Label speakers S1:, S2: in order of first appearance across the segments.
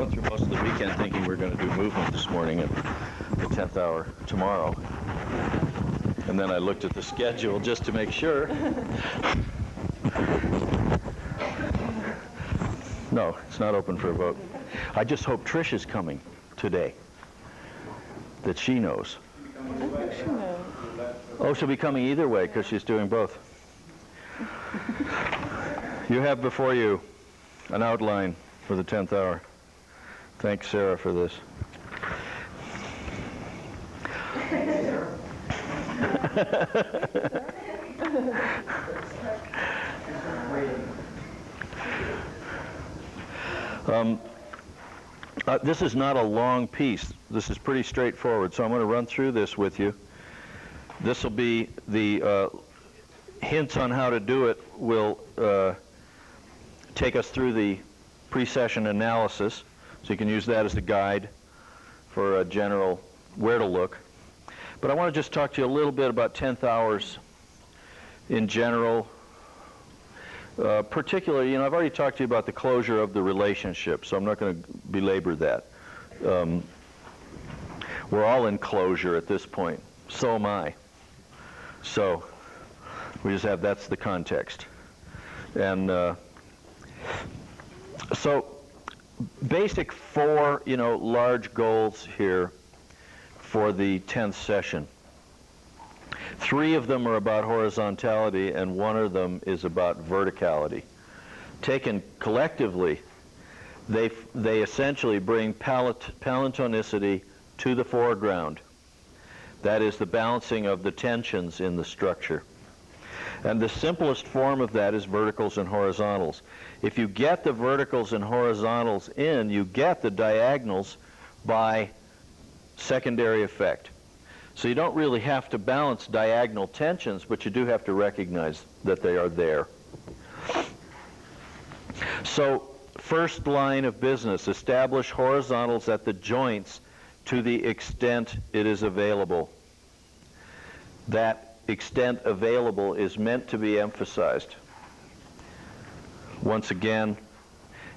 S1: went through most of the weekend thinking we were going to do movement this morning at the 10th hour tomorrow. And then I looked at the schedule just to make sure. No, it's not open for a vote. I just hope Trish is coming today, that she knows.
S2: I think she knows.
S1: Oh, she'll be coming either way because she's doing both. You have before you an outline for the 10th hour. Thanks, Sarah, for this. This is not a long piece. This is pretty straightforward, so I'm going to run through this with you. This will be the hints on how to do it will take us through the pre-session analysis, so you can use that as a guide for a general where to look. But I want to just talk to you a little bit about 10th hours in general. Particularly, you know, I've already talked to you about the closure of the relationship, so I'm not going to belabor that. We're all in closure at this point. So am I. So we just have, that's the context. And so basic four, you know, large goals here for the 10th session. 3 of them are about horizontality, and 1 of them is about verticality. Taken collectively, they essentially bring palintonicity to the foreground. That is the balancing of the tensions in the structure. And the simplest form of that is verticals and horizontals. If you get the verticals and horizontals in, you get the diagonals by secondary effect. So you don't really have to balance diagonal tensions, but you do have to recognize that they are there. So first line of business, establish horizontals at the joints to the extent it is available. That extent available is meant to be emphasized. Once again,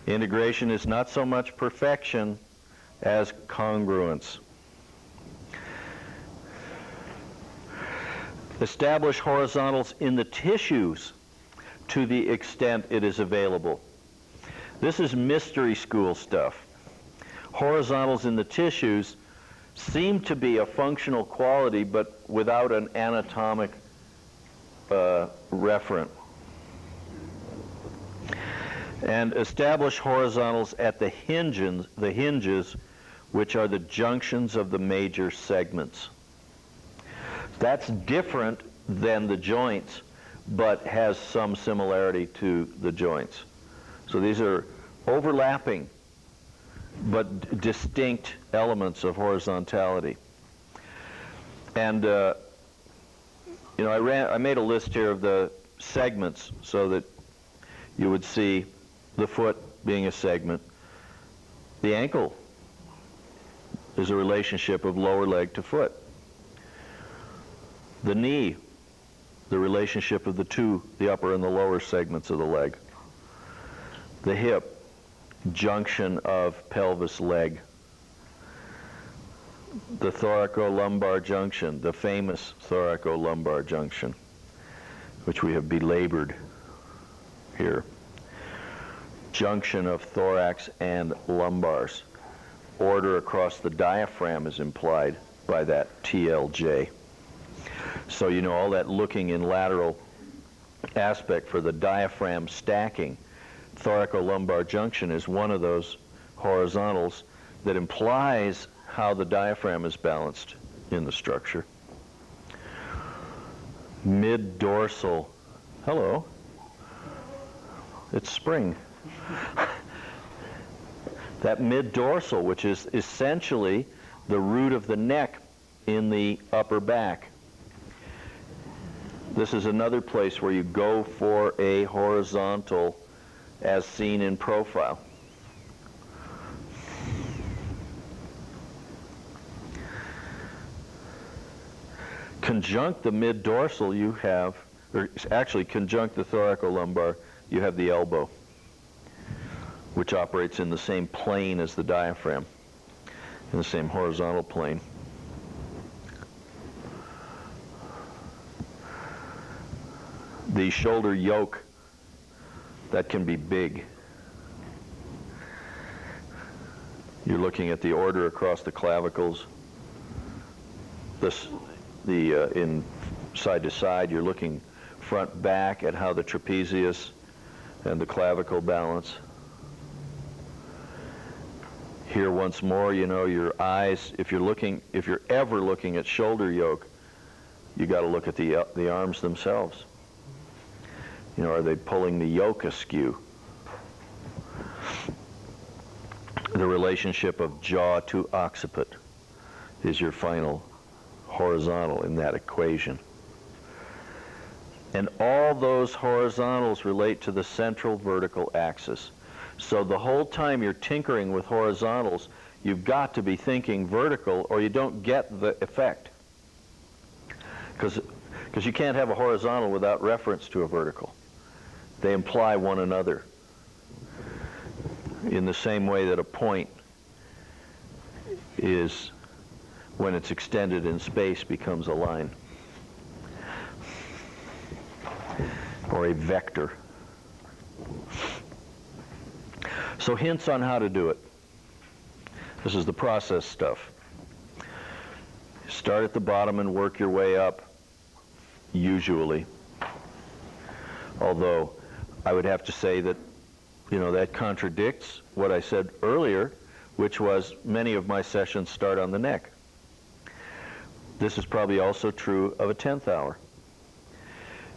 S1: integration is not so much perfection as congruence. Establish horizontals in the tissues to the extent it is available. This is mystery school stuff. Horizontals in the tissues seem to be a functional quality, but without an anatomic referent. And establish horizontals at the hinges, which are the junctions of the major segments. That's different than the joints, but has some similarity to the joints. So these are overlapping but distinct elements of horizontality. And you know, I made a list here of the segments so that you would see the foot being a segment. The ankle is a relationship of lower leg to foot. The knee, the relationship of the upper and the lower segments of the leg. The hip, junction of pelvis leg. The thoracolumbar junction, the famous thoracolumbar junction, which we have belabored here. Junction of thorax and lumbars. Order across the diaphragm is implied by that TLJ. So you know all that looking in lateral aspect for the diaphragm stacking. Thoracolumbar junction is one of those horizontals that implies how the diaphragm is balanced in the structure. Mid-dorsal, hello, it's spring. That mid-dorsal, which is essentially the root of the neck in the upper back. This is another place where you go for a horizontal as seen in profile. Conjunct the mid-dorsal, you have, or actually conjunct the thoracolumbar, you have the elbow. which operates in the same plane as the diaphragm, in the same horizontal plane. The shoulder yoke, that can be big. You're looking at the order across the clavicles. In side to side, you're looking front back at how the trapezius and the clavicle balance. Here once more, you know, your eyes, if you're ever looking at shoulder yoke, you got to look at the arms themselves. You know, are they pulling the yoke askew? The relationship of jaw to occiput is your final horizontal in that equation. And all those horizontals relate to the central vertical axis. So the whole time you're tinkering with horizontals, you've got to be thinking vertical or you don't get the effect. Because you can't have a horizontal without reference to a vertical. They imply one another in the same way that a point is, when it's extended in space, becomes a line or a vector. So hints on how to do it. This is the process stuff. Start at the bottom and work your way up, usually. Although I would have to say that, you know, that contradicts what I said earlier, which was many of my sessions start on the neck. This is probably also true of a 10th hour.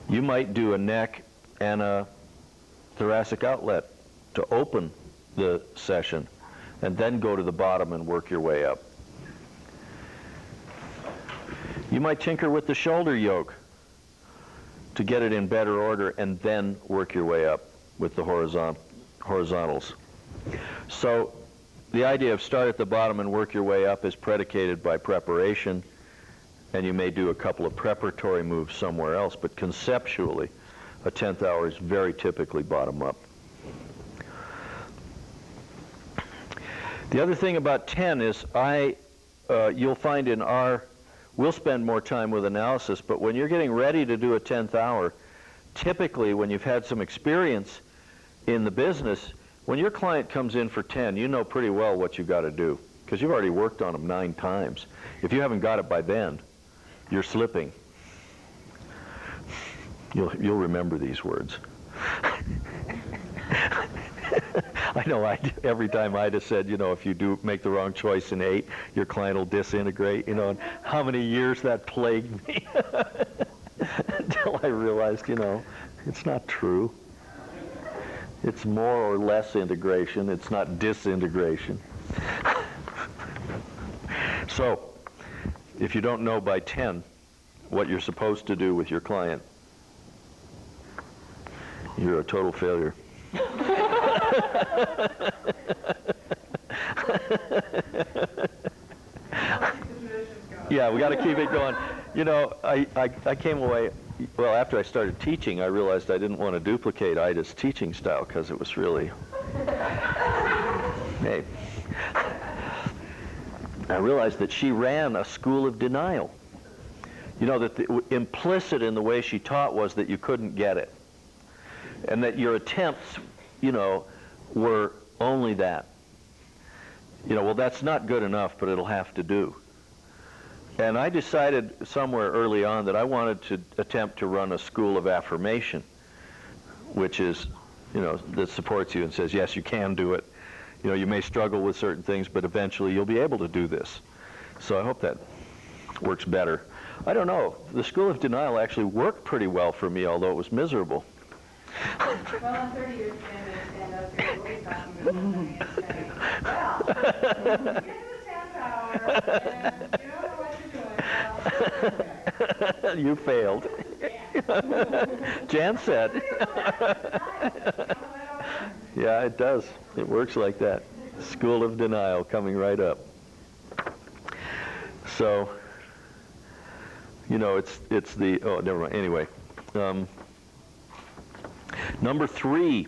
S1: You might do a neck and a thoracic outlet to open the session, and then go to the bottom and work your way up. You might tinker with the shoulder yoke to get it in better order, and then work your way up with the horizontals. So the idea of start at the bottom and work your way up is predicated by preparation, and you may do a couple of preparatory moves somewhere else, but conceptually, a 10th hour is very typically bottom up. The other thing about 10 is you'll find we'll spend more time with analysis, but when you're getting ready to do a 10th hour, typically when you've had some experience in the business, when your client comes in for 10, you know pretty well what you got to do, because you've already worked on them 9 times. If you haven't got it by then, you're slipping. You'll remember these words. I know every time I'd have said, you know, if you do make the wrong choice in 8, your client will disintegrate, you know, and how many years that plagued me until I realized, you know, it's not true. It's more or less integration. It's not disintegration. So, if you don't know by 10 what you're supposed to do with your client, you're a total failure. Yeah, we got to keep it going. You know, I came away, well, after I started teaching, I realized I didn't want to duplicate Ida's teaching style, because it was really, hey. I realized that she ran a school of denial. You know, that implicit in the way she taught was that you couldn't get it, and that your attempts, you know, were only that. You know, well, that's not good enough, but it'll have to do. And I decided somewhere early on that I wanted to attempt to run a school of affirmation, which is, you know, that supports you and says, yes, you can do it. You know, you may struggle with certain things, but eventually you'll be able to do this. So I hope that works better. I don't know. The school of denial actually worked pretty well for me, although it was miserable.
S2: Well, on 30 years stand up here, we'll be talking about saying, well, you get to the 10th hour, and you don't know what you're doing. Well,
S1: you failed. Jan said. Yeah, it does. It works like that. School of denial coming right up. So, you know, it's the, oh, never mind. Anyway. Number 3,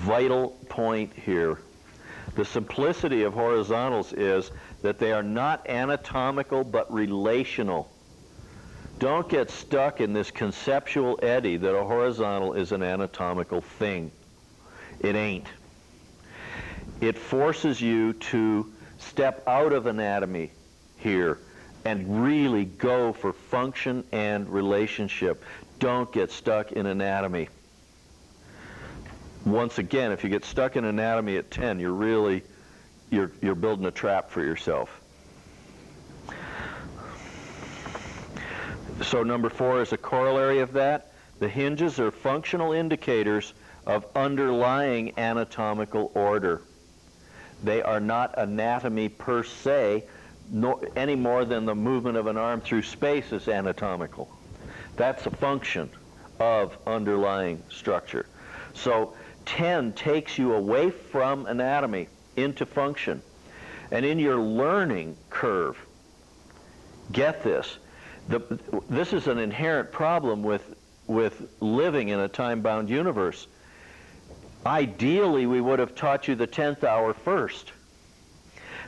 S1: vital point here. The simplicity of horizontals is that they are not anatomical but relational. Don't get stuck in this conceptual eddy that a horizontal is an anatomical thing. It ain't. It forces you to step out of anatomy here and really go for function and relationship. Don't get stuck in anatomy. Once again, if you get stuck in anatomy at 10, you're building a trap for yourself. So number 4 is a corollary of that. The hinges are functional indicators of underlying anatomical order. They are not anatomy per se, any more than the movement of an arm through space is anatomical. That's a function of underlying structure. So 10 takes you away from anatomy into function. And in your learning curve, get this, this is an inherent problem with living in a time-bound universe. Ideally, we would have taught you the 10th hour first,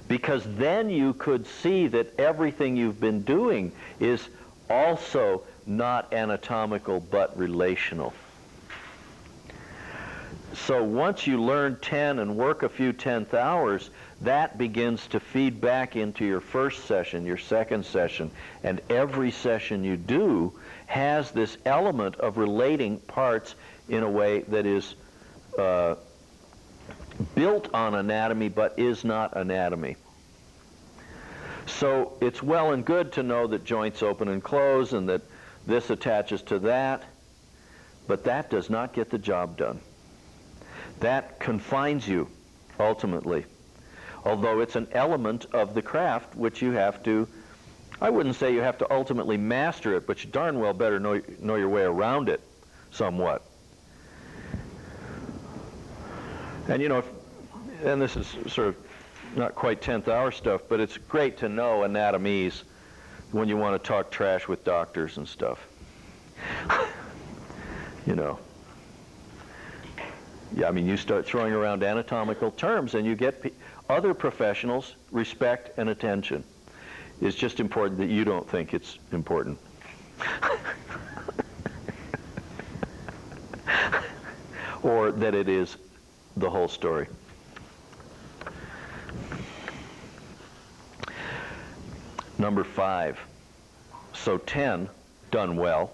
S1: because then you could see that everything you've been doing is also not anatomical but relational. So once you learn 10 and work a few 10th hours, that begins to feed back into your first session, your second session, and every session you do has this element of relating parts in a way that is built on anatomy but is not anatomy. So it's well and good to know that joints open and close and that this attaches to that, but that does not get the job done. That confines you, ultimately. Although it's an element of the craft which you have to, I wouldn't say you have to ultimately master it, but you darn well better know your way around it somewhat. And you know, and this is sort of not quite 10th hour stuff, but it's great to know anatomies when you want to talk trash with doctors and stuff. You know. Yeah, I mean, you start throwing around anatomical terms and you get other professionals' respect and attention. It's just important that you don't think it's important. Or that it is the whole story. Number 5. So 10, done well,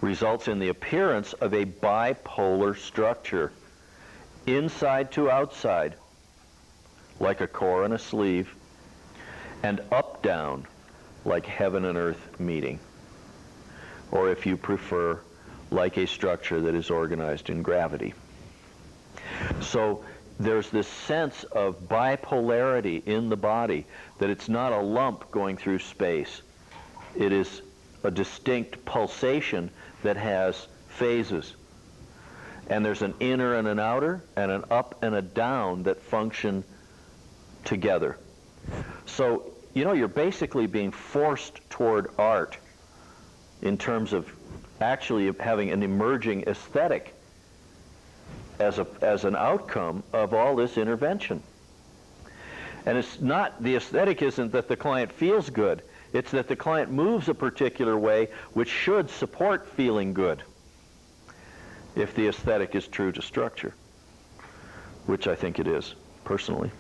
S1: results in the appearance of a bipolar structure, inside to outside, like a core and a sleeve, and up-down, like heaven and earth meeting, or if you prefer, like a structure that is organized in gravity. So there's this sense of bipolarity in the body, that it's not a lump going through space. It is a distinct pulsation that has phases. And there's an inner and an outer, and an up and a down that function together. So, you know, you're basically being forced toward art in terms of actually having an emerging aesthetic as an outcome of all this intervention. And it's not, the aesthetic isn't that the client feels good, it's that the client moves a particular way which should support feeling good, if the aesthetic is true to structure, which I think it is, personally.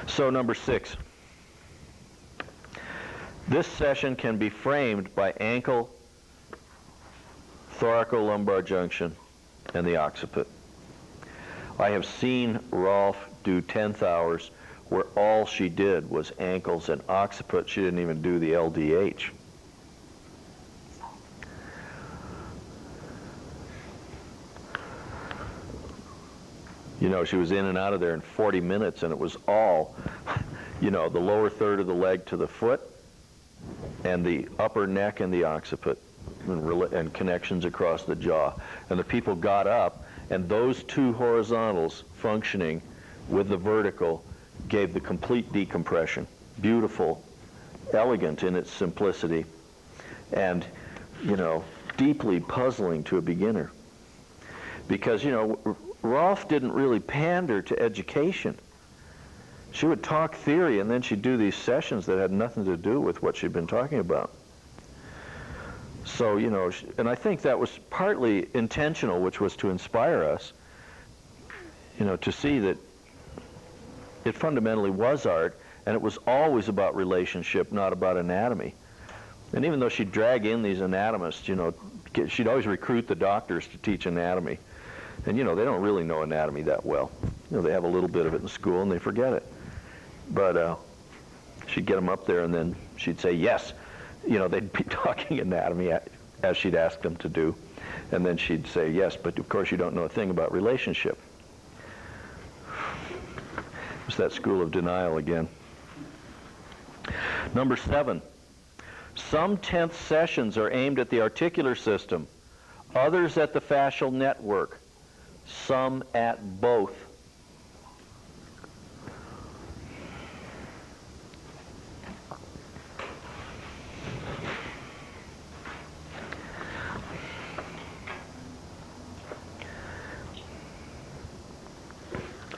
S1: So number 6. This session can be framed by ankle, thoracolumbar junction, and the occiput. I have seen Rolf do 10th hours where all she did was ankles and occiput. She didn't even do the LDH. You know, she was in and out of there in 40 minutes, and it was all, you know, the lower third of the leg to the foot, and the upper neck and the occiput, and connections across the jaw. And the people got up, and those two horizontals functioning with the vertical gave the complete decompression. Beautiful, elegant in its simplicity, and, you know, deeply puzzling to a beginner. because, you know, Rolf didn't really pander to education. She would talk theory, and then she'd do these sessions that had nothing to do with what she'd been talking about. So, you know, and I think that was partly intentional, which was to inspire us, you know, to see that it fundamentally was art, and it was always about relationship, not about anatomy. And even though she'd drag in these anatomists, you know, she'd always recruit the doctors to teach anatomy. And, you know, they don't really know anatomy that well. You know, they have a little bit of it in school and they forget it. But she'd get them up there, and then she'd say, yes. You know, they'd be talking anatomy as she'd asked them to do. And then she'd say, yes, but of course you don't know a thing about relationship. It's that school of denial again. Number 7. Some 10th sessions are aimed at the articular system, others at the fascial network, some at both.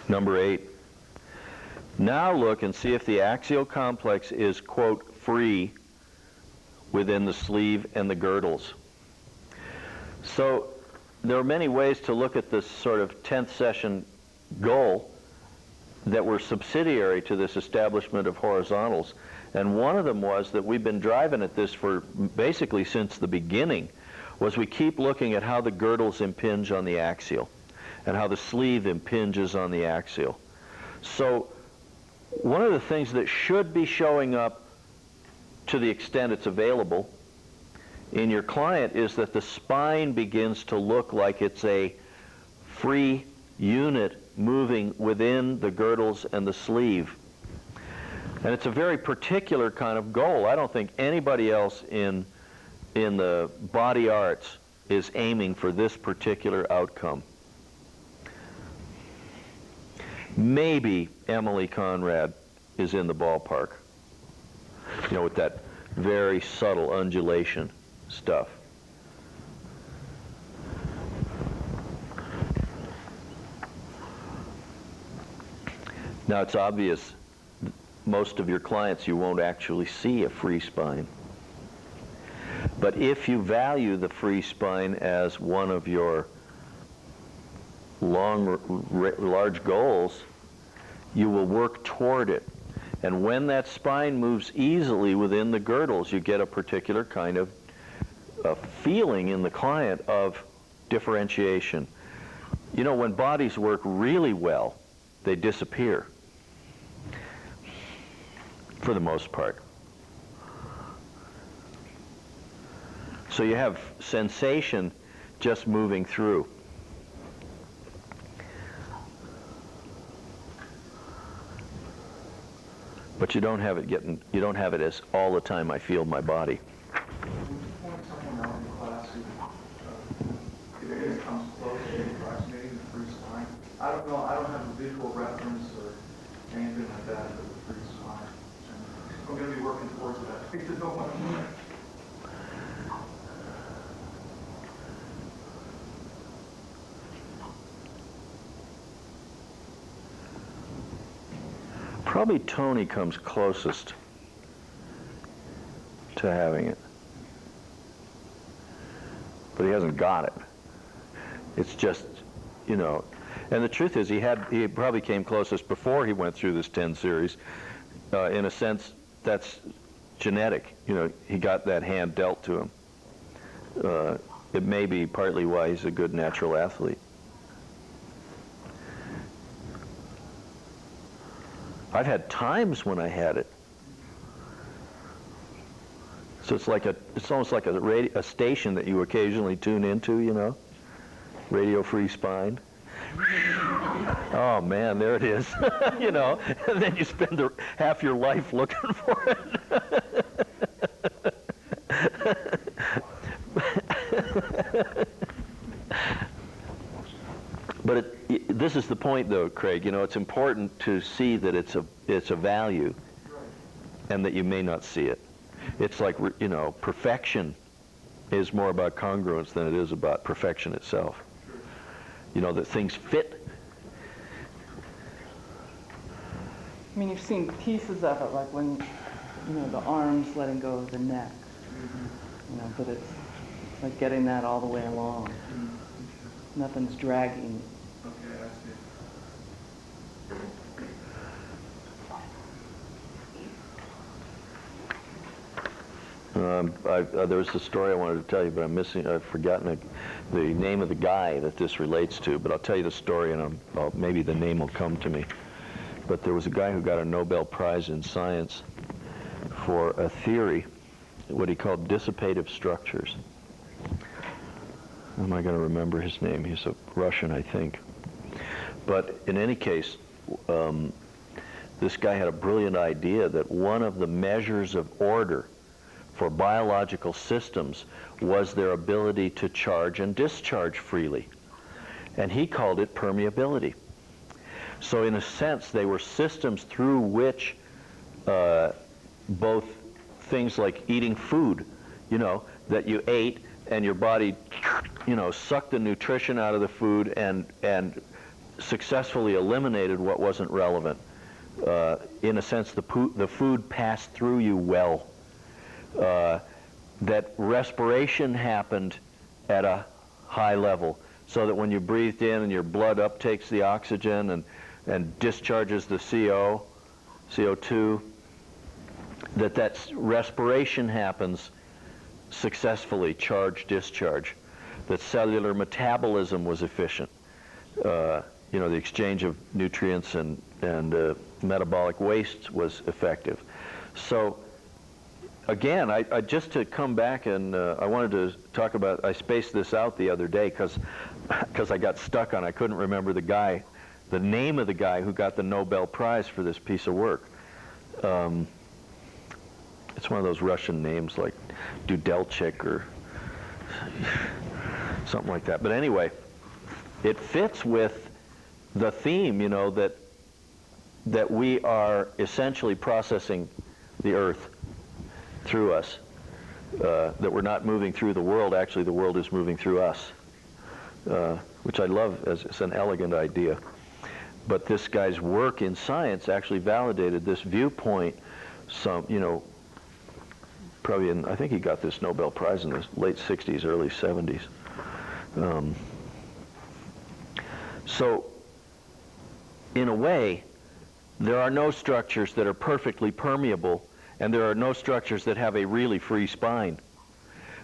S1: Number 8. Now look and see if the axial complex is, quote, free within the sleeve and the girdles. So there are many ways to look at this sort of 10th session goal that were subsidiary to this establishment of horizontals. And one of them was that we've been driving at this for basically since the beginning, was we keep looking at how the girdles impinge on the axial and how the sleeve impinges on the axial. So one of the things that should be showing up to the extent it's available in your client is that the spine begins to look like it's a free unit moving within the girdles and the sleeve. And it's a very particular kind of goal. I don't think anybody else in the body arts is aiming for this particular outcome. Maybe Emily Conrad is in the ballpark, you know, with that very subtle undulation stuff. Now it's obvious, most of your clients you won't actually see a free spine. But if you value the free spine as one of your large goals, you will work toward it. And when that spine moves easily within the girdles, you get a particular kind of feeling in the client of differentiation. You know, when bodies work really well, they disappear, for the most part. So you have sensation just moving through. But you don't have it as all the time I feel my body.
S3: Point someone out in class who it comes close to approximating the free spine. I don't have a visual reference or anything like that for the free spine. I'm going to be working towards that. I think to know what I'm doing.
S1: Probably Tony comes closest to having it. But he hasn't got it. It's just, you know, and the truth is he probably came closest before he went through this 10 series. In a sense, that's genetic. You know, he got that hand dealt to him. It may be partly why he's a good natural athlete. I've had times when I had it. So it's almost like a station that you occasionally tune into, you know, Radio Free Spine. Oh man, there it is, you know, and then you spend half your life looking for it. But this is the point, though, Craig. You know, it's important to see that it's a value, and that you may not see it. It's like, you know, perfection is more about congruence than it is about perfection itself. you know, that things fit.
S4: I mean, you've seen pieces of it, like when, you know, the arms letting go of the neck. You know, but it's like getting that all the way along. Nothing's dragging.
S3: Okay, I see.
S1: There was a story I wanted to tell you, but I've forgotten the name of the guy that this relates to, but I'll tell you the story and maybe the name will come to me. But there was a guy who got a Nobel Prize in science for a theory, what he called dissipative structures. Am I going to remember his name? He's a Russian, I think. But in any case, this guy had a brilliant idea that one of the measures of order for biological systems was their ability to charge and discharge freely. And he called it permeability. So in a sense, they were systems through which both things like eating food, you know, that you ate and your body, you know, sucked the nutrition out of the food and successfully eliminated what wasn't relevant. In a sense, the food passed through you well. That respiration happened at a high level, so that when you breathed in and your blood uptakes the oxygen and discharges the CO2, that respiration happens successfully, charge, discharge, that cellular metabolism was efficient, you know, the exchange of nutrients and metabolic waste was effective. So again, I just to come back and I wanted to talk about, I spaced this out the other day because I got stuck on, I couldn't remember the name of the guy who got the Nobel Prize for this piece of work. It's one of those Russian names like Dudelchik or something like that. But anyway, it fits with the theme, you know, that we are essentially processing the earth through us, that we're not moving through the world, actually the world is moving through us, which I love as an elegant idea. But this guy's work in science actually validated this viewpoint, you know, probably I think he got this Nobel Prize in the late 60s, early 70s. So, in a way, there are no structures that are perfectly permeable, and there are no structures that have a really free spine.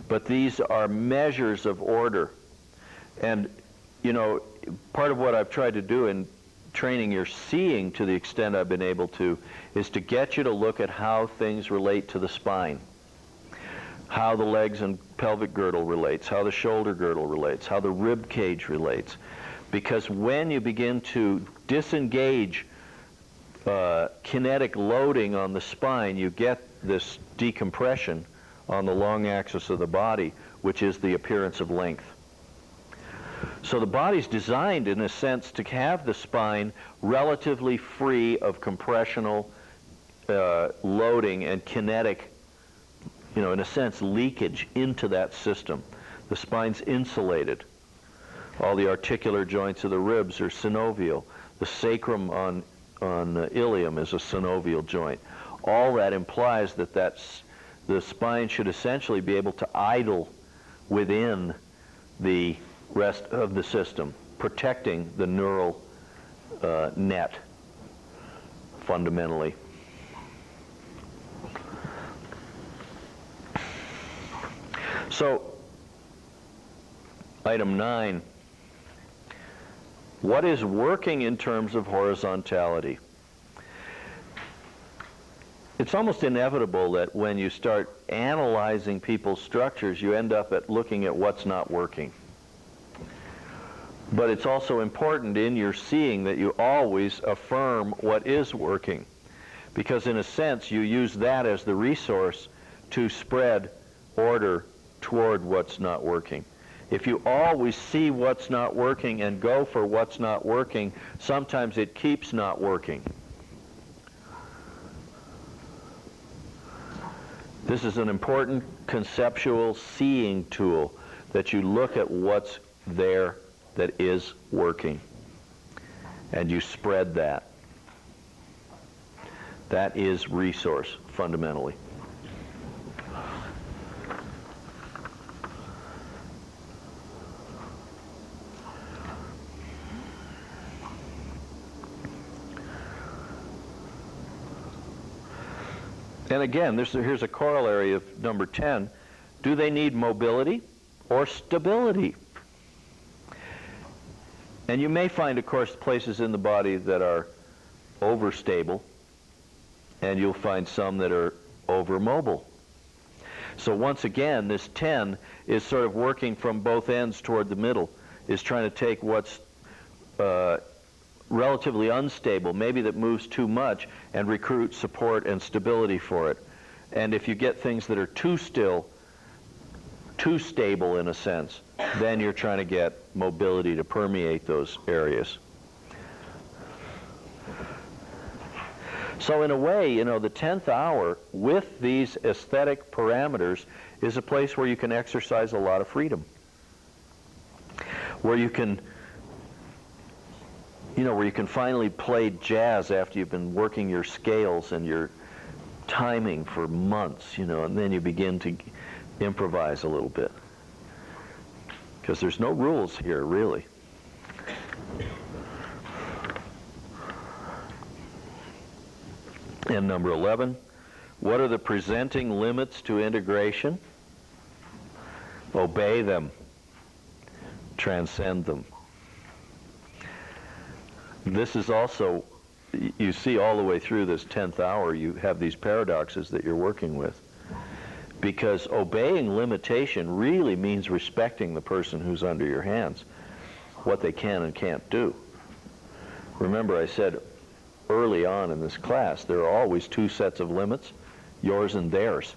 S1: But these are measures of order. And, you know, part of what I've tried to do in training your seeing to the extent I've been able to is to get you to look at how things relate to the spine. How the legs and pelvic girdle relates, how the shoulder girdle relates, how the rib cage relates. Because when you begin to disengage kinetic loading on the spine, you get this decompression on the long axis of the body, which is the appearance of length. So the body's designed, in a sense, to have the spine relatively free of compressional loading and kinetic, you know, in a sense, leakage into that system. The spine's insulated. All the articular joints of the ribs are synovial. The sacrum on ilium is a synovial joint. All that implies that the spine should essentially be able to idle within the rest of the system, protecting the neural net, fundamentally. So, item 9. What is working in terms of horizontality? It's almost inevitable that when you start analyzing people's structures, you end up looking at what's not working. But it's also important in your seeing that you always affirm what is working, because in a sense you use that as the resource to spread order toward what's not working. If you always see what's not working and go for what's not working, sometimes it keeps not working. This is an important conceptual seeing tool, that you look at what's there that is working. And you spread that. That is resource, fundamentally. And again, here's a corollary of number 10. Do they need mobility or stability? And you may find, of course, places in the body that are overstable, and you'll find some that are overmobile. So once again, this 10 is sort of working from both ends toward the middle, is trying to take what's relatively unstable, maybe that moves too much, and recruit support and stability for it. And if you get things that are too still, too stable in a sense, then you're trying to get mobility to permeate those areas. So in a way, you know, the 10th hour with these aesthetic parameters is a place where you can exercise a lot of freedom, where you can, you know, where you can finally play jazz after you've been working your scales and your timing for months, you know, and then you begin to improvise a little bit. Because there's no rules here, really. And number 11, what are the presenting limits to integration? Obey them. Transcend them. This is also, you see all the way through this 10th hour, you have these paradoxes that you're working with. Because obeying limitation really means respecting the person who's under your hands, what they can and can't do. Remember, I said early on in this class, there are always two sets of limits, yours and theirs.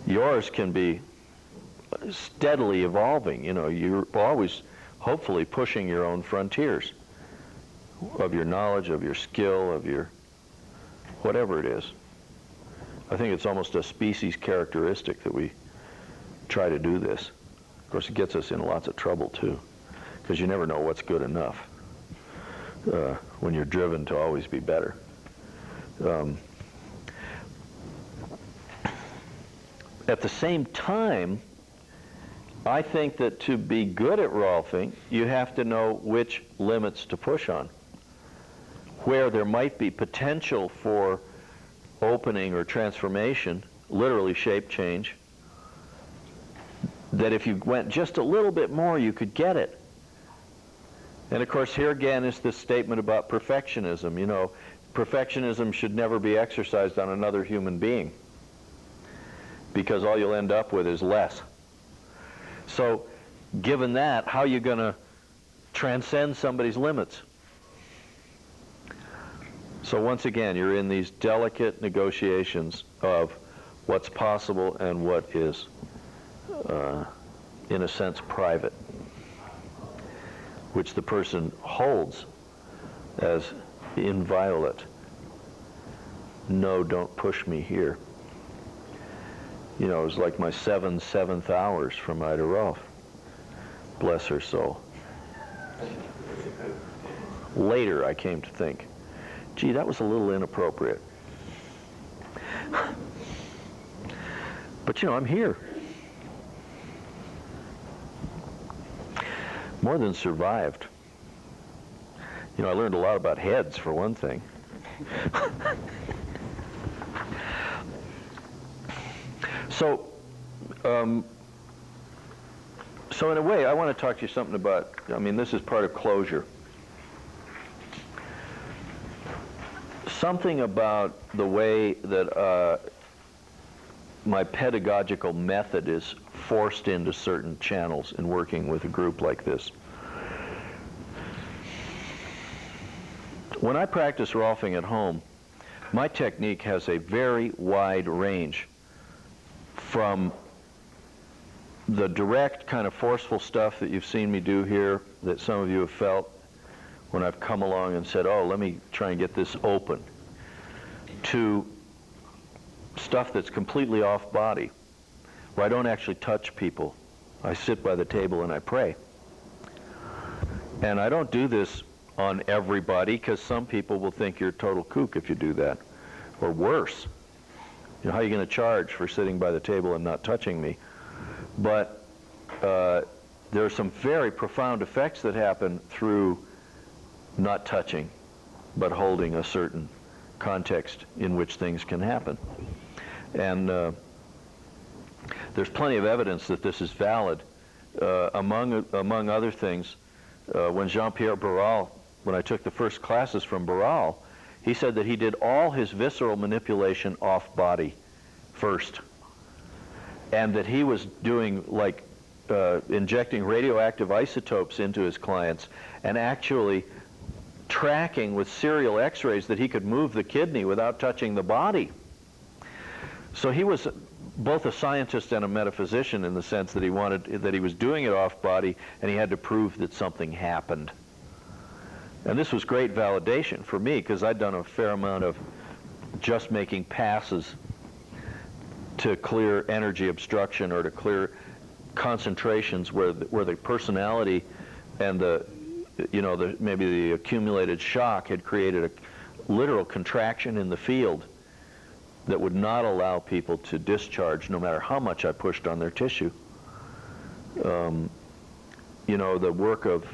S1: Yours can be steadily evolving. You know, you're always hopefully pushing your own frontiers of your knowledge, of your skill, of your whatever it is. I think it's almost a species characteristic that we try to do this. Of course, it gets us in lots of trouble too, because you never know what's good enough when you're driven to always be better. At the same time, I think that to be good at Rolfing, you have to know which limits to push on, where there might be potential for opening or transformation, literally shape change, that if you went just a little bit more, you could get it. And of course, here again is this statement about perfectionism. You know, perfectionism should never be exercised on another human being, because all you'll end up with is less. So, given that, how are you going to transcend somebody's limits? So once again, you're in these delicate negotiations of what's possible and what is, in a sense, private, which the person holds as inviolate. No, don't push me here. You know, it was like my 7th hours from Ida Rolf. Bless her soul. Later, I came to think, gee, that was a little inappropriate. But, you know, I'm here. More than survived. You know, I learned a lot about heads, for one thing. So in a way, I want to talk to you something about, I mean, this is part of closure. Something about the way that my pedagogical method is forced into certain channels in working with a group like this. When I practice Rolfing at home, my technique has a very wide range, from the direct kind of forceful stuff that you've seen me do here, that some of you have felt when I've come along and said, oh, let me try and get this open, to stuff that's completely off body, where I don't actually touch people I sit by the table and I pray. And I don't do this on everybody, because some people will think you're a total kook if you do that, or worse. You know, how are you going to charge for sitting by the table and not touching me? But there are some very profound effects that happen through not touching, but holding a certain context in which things can happen. And there's plenty of evidence that this is valid. Among other things, when Jean-Pierre Barral, when I took the first classes from Barral, he said that he did all his visceral manipulation off-body first, and that he was doing, like, injecting radioactive isotopes into his clients and actually tracking with serial x-rays that he could move the kidney without touching the body. So he was both a scientist and a metaphysician, in the sense that he was doing it off-body, and he had to prove that something happened. And this was great validation for me, because I'd done a fair amount of just making passes to clear energy obstruction or to clear concentrations where the personality and maybe the accumulated shock had created a literal contraction in the field that would not allow people to discharge no matter how much I pushed on their tissue. The work of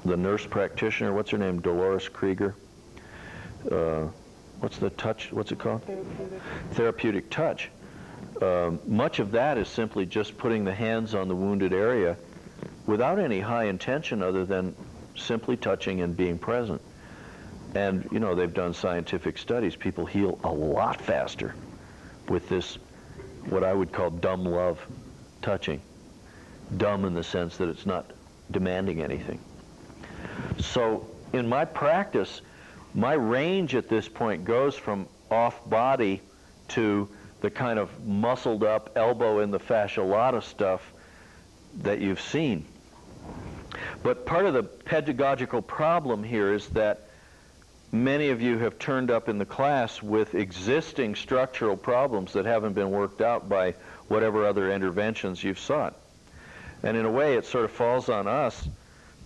S1: the nurse practitioner, what's her name, Dolores Krieger? What's it called? Therapeutic touch. Much of that is simply just putting the hands on the wounded area without any high intention other than simply touching and being present. And, they've done scientific studies. People heal a lot faster with this, what I would call dumb love touching. Dumb in the sense that it's not demanding anything. So in my practice, my range at this point goes from off-body to the kind of muscled up, elbow in the fascia lata stuff that you've seen. But part of the pedagogical problem here is that many of you have turned up in the class with existing structural problems that haven't been worked out by whatever other interventions you've sought. And in a way, it sort of falls on us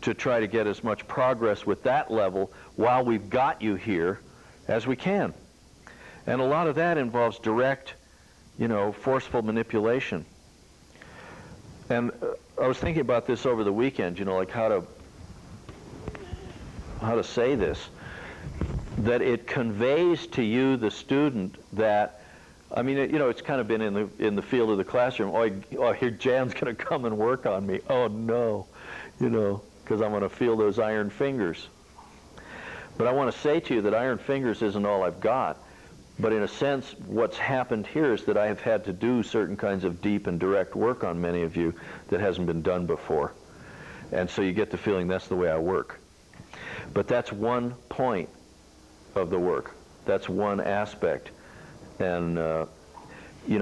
S1: to try to get as much progress with that level while we've got you here as we can. And a lot of that involves direct, forceful manipulation. And I was thinking about this over the weekend, like how to say this, that it conveys to you, the student, that, it's kind of been in the field of the classroom. Oh, here Jan's going to come and work on me. Oh no, because I'm going to feel those iron fingers. But I want to say to you that iron fingers isn't all I've got. But in a sense, what's happened here is that I have had to do certain kinds of deep and direct work on many of you that hasn't been done before. And so you get the feeling that's the way I work. But that's one point of the work. That's one aspect. And,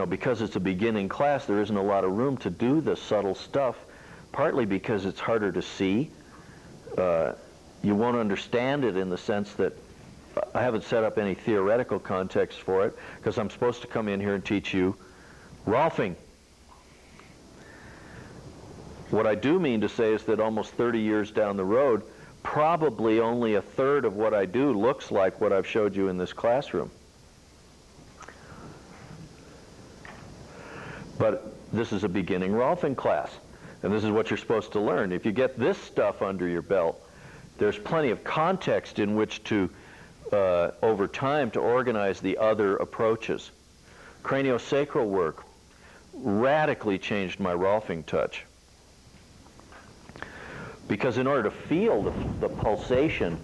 S1: because it's a beginning class, there isn't a lot of room to do the subtle stuff, partly because it's harder to see. You won't understand it in the sense that I haven't set up any theoretical context for it, because I'm supposed to come in here and teach you Rolfing. What I do mean to say is that almost 30 years down the road, probably only a third of what I do looks like what I've showed you in this classroom. But this is a beginning Rolfing class, and this is what you're supposed to learn. If you get this stuff under your belt, there's plenty of context in which to over time to organize the other approaches. Craniosacral work radically changed my Rolfing touch. Because in order to feel the pulsation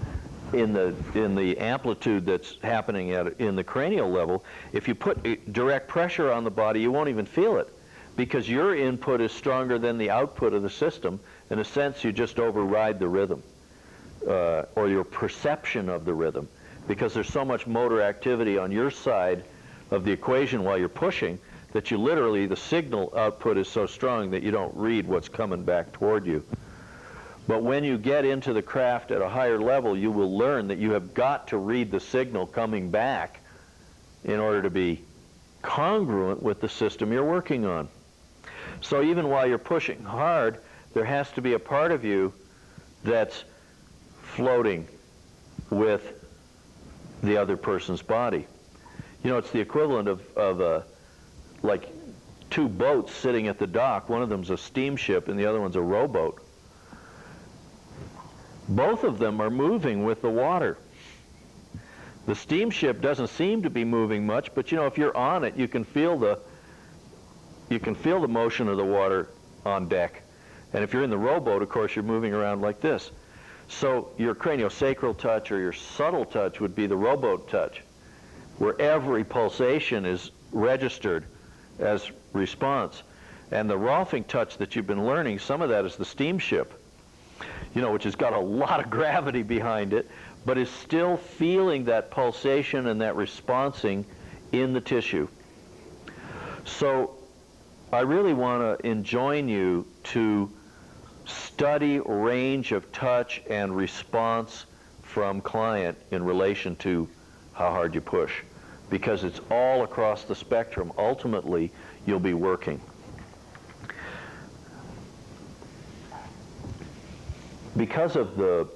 S1: in the amplitude that's happening in the cranial level, if you put direct pressure on the body, you won't even feel it. Because your input is stronger than the output of the system. In a sense, you just override the rhythm, or your perception of the rhythm. Because there's so much motor activity on your side of the equation while you're pushing that you literally, the signal output is so strong that you don't read what's coming back toward you. But when you get into the craft at a higher level, you will learn that you have got to read the signal coming back in order to be congruent with the system you're working on. So even while you're pushing hard, there has to be a part of you that's floating with the other person's body. You know, it's the equivalent of like two boats sitting at the dock. One of them's a steamship and the other one's a rowboat. Both of them are moving with the water. The steamship doesn't seem to be moving much, but you know, if you're on it, you can feel the motion of the water on deck. And if you're in the rowboat, of course, you're moving around like this. So your craniosacral touch or your subtle touch would be the rowboat touch, where every pulsation is registered as response. And the Rolfing touch that you've been learning, some of that is the steamship, you know, which has got a lot of gravity behind it, but is still feeling that pulsation and that responsing in the tissue. So I really want to enjoin you to study range of touch and response from client in relation to how hard you push, because it's all across the spectrum. Ultimately, you'll be working. Because of the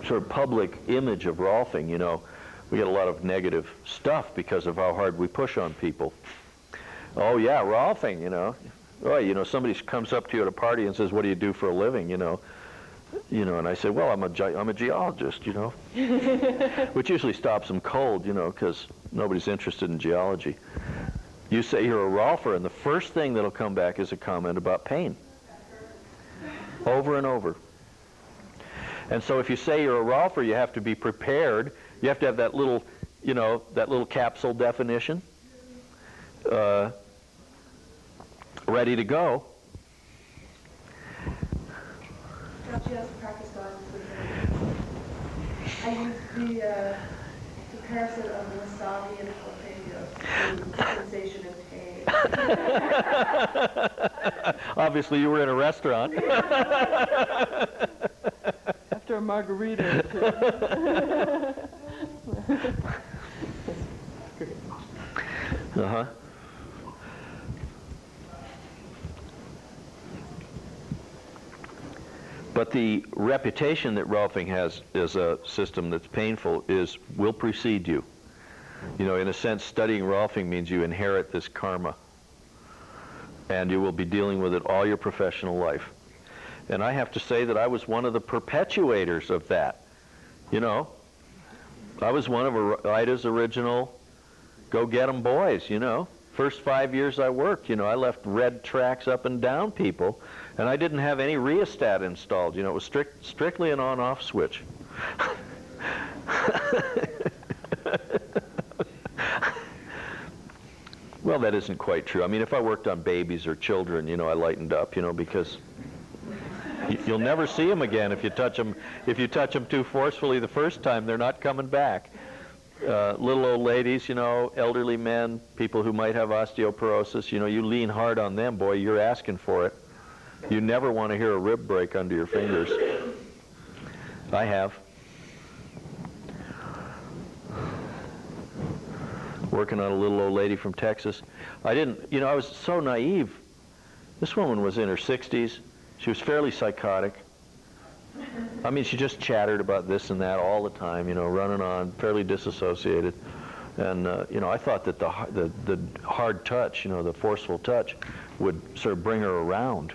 S1: sort of public image of Rolfing, you know, we get a lot of negative stuff because of how hard we push on people. Oh yeah, Rolfing, you know. Oh, you know, somebody comes up to you at a party and says, "What do you do for a living?" You know, and I say, "Well, I'm a geologist," you know, which usually stops them cold, you know, because nobody's interested in geology. You say you're a Rolfer, and the first thing that'll come back is a comment about pain, over and over. And so if you say you're a Rolfer, you have to be prepared. You have to have that little, you know, that little capsule definition ready to go.
S2: Don't you have to practice going with I use the comparison of wasabi and jalapenos, the sensation and pain.
S1: Obviously, you were in a restaurant.
S4: After a margarita or two.
S1: Uh-huh. But the reputation that Rolfing has as a system that's painful will precede you. You know, in a sense, studying Rolfing means you inherit this karma. And you will be dealing with it all your professional life. And I have to say that I was one of the perpetuators of that. You know, I was one of Ida's original go-get-em boys, you know. First 5 years I worked, you know, I left red tracks up and down people, and I didn't have any rheostat installed. You know, it was strictly an on-off switch. Well, that isn't quite true. I mean, if I worked on babies or children, you know, I lightened up, you know, because you'll never see them again if you touch them. If you touch them too forcefully the first time, they're not coming back. Little old ladies, you know, elderly men, people who might have osteoporosis, you know, you lean hard on them, boy, you're asking for it. You never want to hear a rib break under your fingers. I have. Working on a little old lady from Texas. I was so naive. This woman was in her 60s. She was fairly psychotic. I mean, she just chattered about this and that all the time, you know, running on, fairly disassociated. And, you know, I thought that the hard touch, you know, the forceful touch would sort of bring her around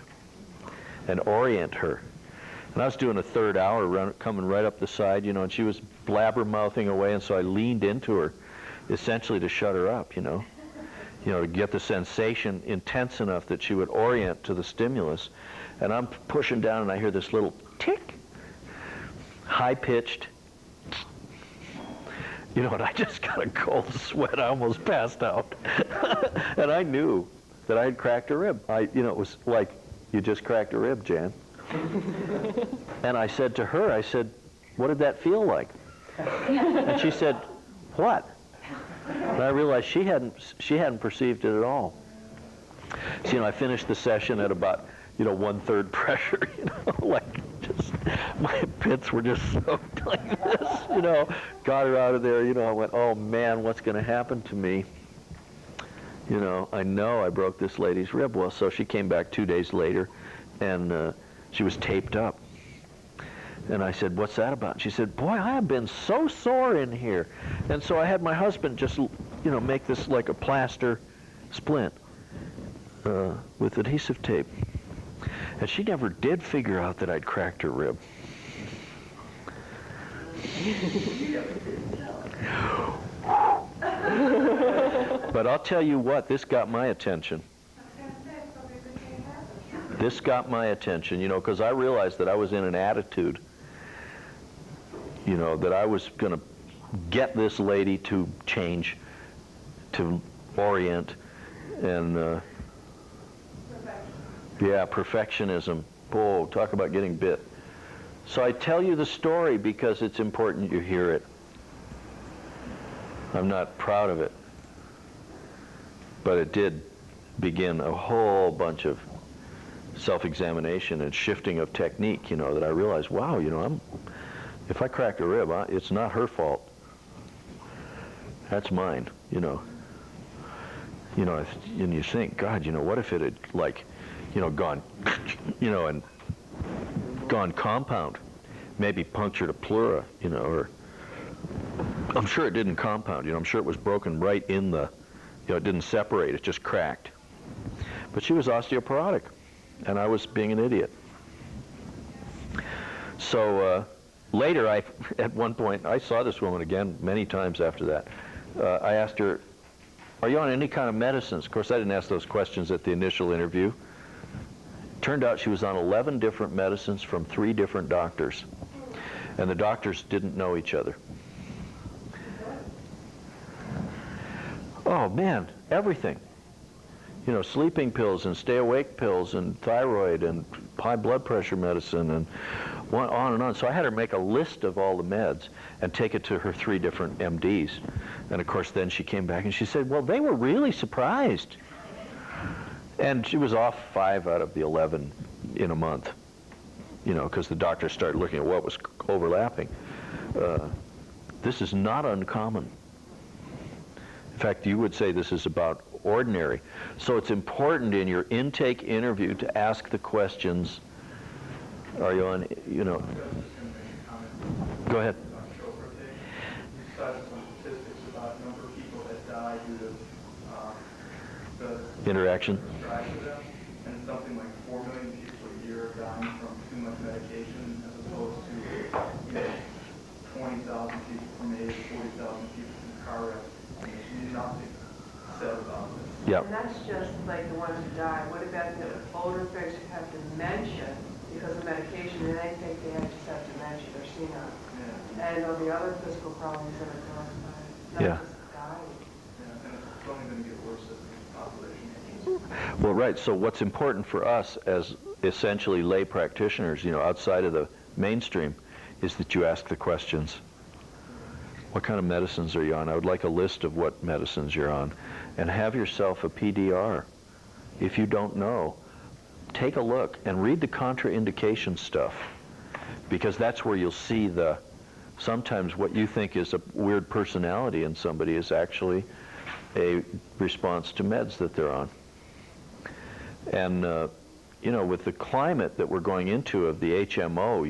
S1: and orient her. And I was doing a third hour coming right up the side, you know, and she was blabber-mouthing away, and so I leaned into her essentially to shut her up, you know, to get the sensation intense enough that she would orient to the stimulus. And I'm pushing down, and I hear this little tick, high-pitched, you know, and I just got a cold sweat. I almost passed out. And I knew that I had cracked a rib. You know, it was like, you just cracked a rib, Jan. And I said to her, I said, "What did that feel like?" And she said, "What?" And I realized she hadn't perceived it at all. So, you know, I finished the session at about, you know, 1/3 pressure, you know, like just, my pits were just soaked like this, you know. Got her out of there, you know, I went, oh man, what's going to happen to me? You know I broke this lady's rib. Well, so she came back 2 days later, and she was taped up. And I said, what's that about? And she said, boy, I have been so sore in here. And so I had my husband just, make this like a plaster splint with adhesive tape. And she never did figure out that I'd cracked her rib. But I'll tell you what, this got my attention. This got my attention, because I realized that I was in an attitude, that I was going to get this lady to change, to orient, and yeah, perfectionism. Oh, talk about getting bit. So I tell you the story because it's important you hear it. I'm not proud of it, but it did begin a whole bunch of self-examination and shifting of technique, that I realized, wow, if I cracked a rib, it's not her fault. That's mine, and you think, God, what if it had, gone, and gone compound, maybe punctured a pleura, or I'm sure it didn't compound, I'm sure it was broken right in the, it didn't separate, it just cracked. But she was osteoporotic, and I was being an idiot. So later, at one point, I saw this woman again many times after that. I asked her, are you on any kind of medicines? Of course, I didn't ask those questions at the initial interview. Turned out she was on 11 different medicines from 3 different doctors. And the doctors didn't know each other. Oh, man, everything. Sleeping pills and stay awake pills and thyroid and high blood pressure medicine and on and on. So I had her make a list of all the meds and take it to her 3 different MDs. And of course then she came back and she said, well, they were really surprised. And she was off 5 out of the 11 in a month, because the doctors started looking at what was overlapping. This is not uncommon. In fact, you would say this is about ordinary. So it's important in your intake interview to ask the questions. Are you on, Go ahead.
S3: You cited some statistics about the number of people that die due to the
S1: Interaction.
S3: interaction with them, and it's something like 4 million people a year dying from too much medication, as opposed to 20,000 people from AIDS, 40,000 people from car wrecks. There's nothing said about this.
S1: Yep.
S2: And that's just like the ones who die. What about the older folks who have dementia because of medication, and they think they just have dementia, they're senile.
S3: Yeah.
S2: And all the other physical problems that are caused by it, not
S1: Yeah.
S2: just dying.
S3: Yeah, and it's only going to get worse as the population ages.
S1: Well, right. So what's important for us as essentially lay practitioners, outside of the mainstream, is that you ask the questions. What kind of medicines are you on? I would like a list of what medicines you're on. And have yourself a PDR. If you don't know, take a look and read the contraindication stuff, because that's where you'll see sometimes what you think is a weird personality in somebody is actually a response to meds that they're on. And, with the climate that we're going into of the HMO,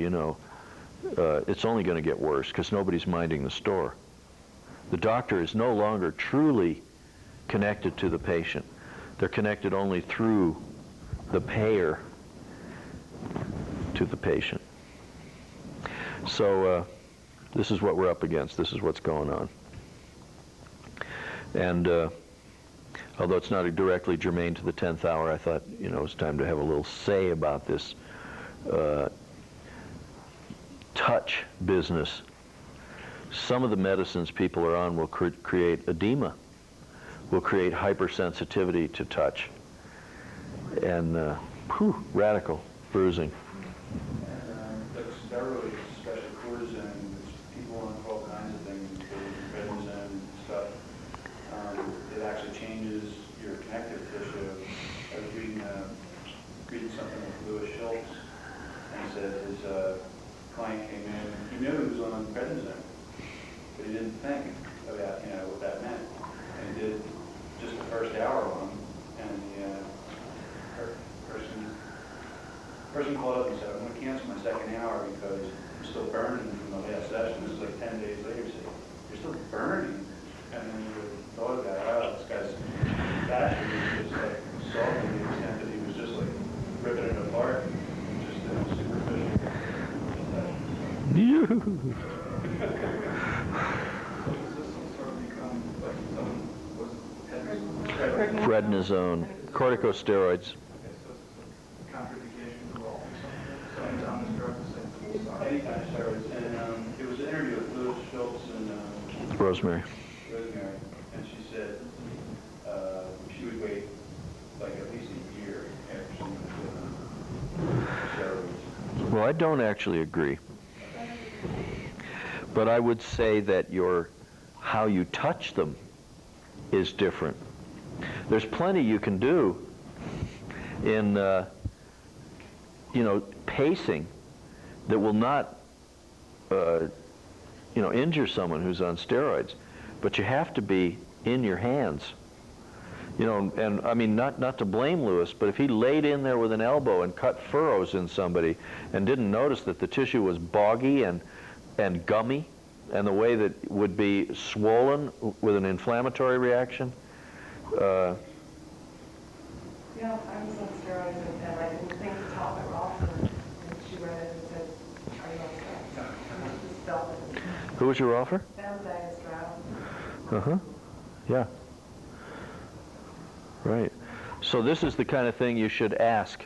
S1: it's only going to get worse because nobody's minding the store. The doctor is no longer truly connected to the patient. They're connected only through the payer to the patient. So this is what we're up against. This is what's going on. And although it's not directly germane to the 10th hour, I thought, it's time to have a little say about this touch business. Some of the medicines people are on will create edema, will create hypersensitivity to touch, and radical bruising.
S5: Like steroids, especially cortisone, people on all kinds of things, including prednisone and stuff. It actually changes your connective tissue. I was reading something with Louis Schultz, and he said his client came in, he knew he was on prednisone, but he didn't think about what that meant. And he did just a first hour on, and the person called up and said, I'm going to cancel my second hour because I'm still burning from the last session. This is like 10 days later. He said, you're still burning? And then you thought about, oh, this guy's passion was just like assaulting to the extent that he was just like ripping it apart, just superficial.
S1: Prednisone, corticosteroids.
S3: Contraindication to all, so I'm down this drug to say.
S5: Any kind of steroids. And it was an interview with Lewis Schultz and
S1: Rosemary.
S5: Rosemary, and she said she would wait like at least a year after she was given steroids.
S1: Well, I don't actually agree. But I would say that how you touch them is different. There's plenty you can do in, pacing that will not, injure someone who's on steroids. But you have to be in your hands. And I mean, not to blame Lewis, but if he laid in there with an elbow and cut furrows in somebody and didn't notice that the tissue was boggy and gummy, and the way that would be swollen with an inflammatory reaction.
S2: Yeah, I was on steroids and I didn't think to tell my Ralph, and she read it and said, are you on steroids? And I just felt it.
S1: Who was your offer?
S2: Benzodiazepine stratum.
S1: Uh-huh. Yeah. Right. So this is the kind of thing you should ask.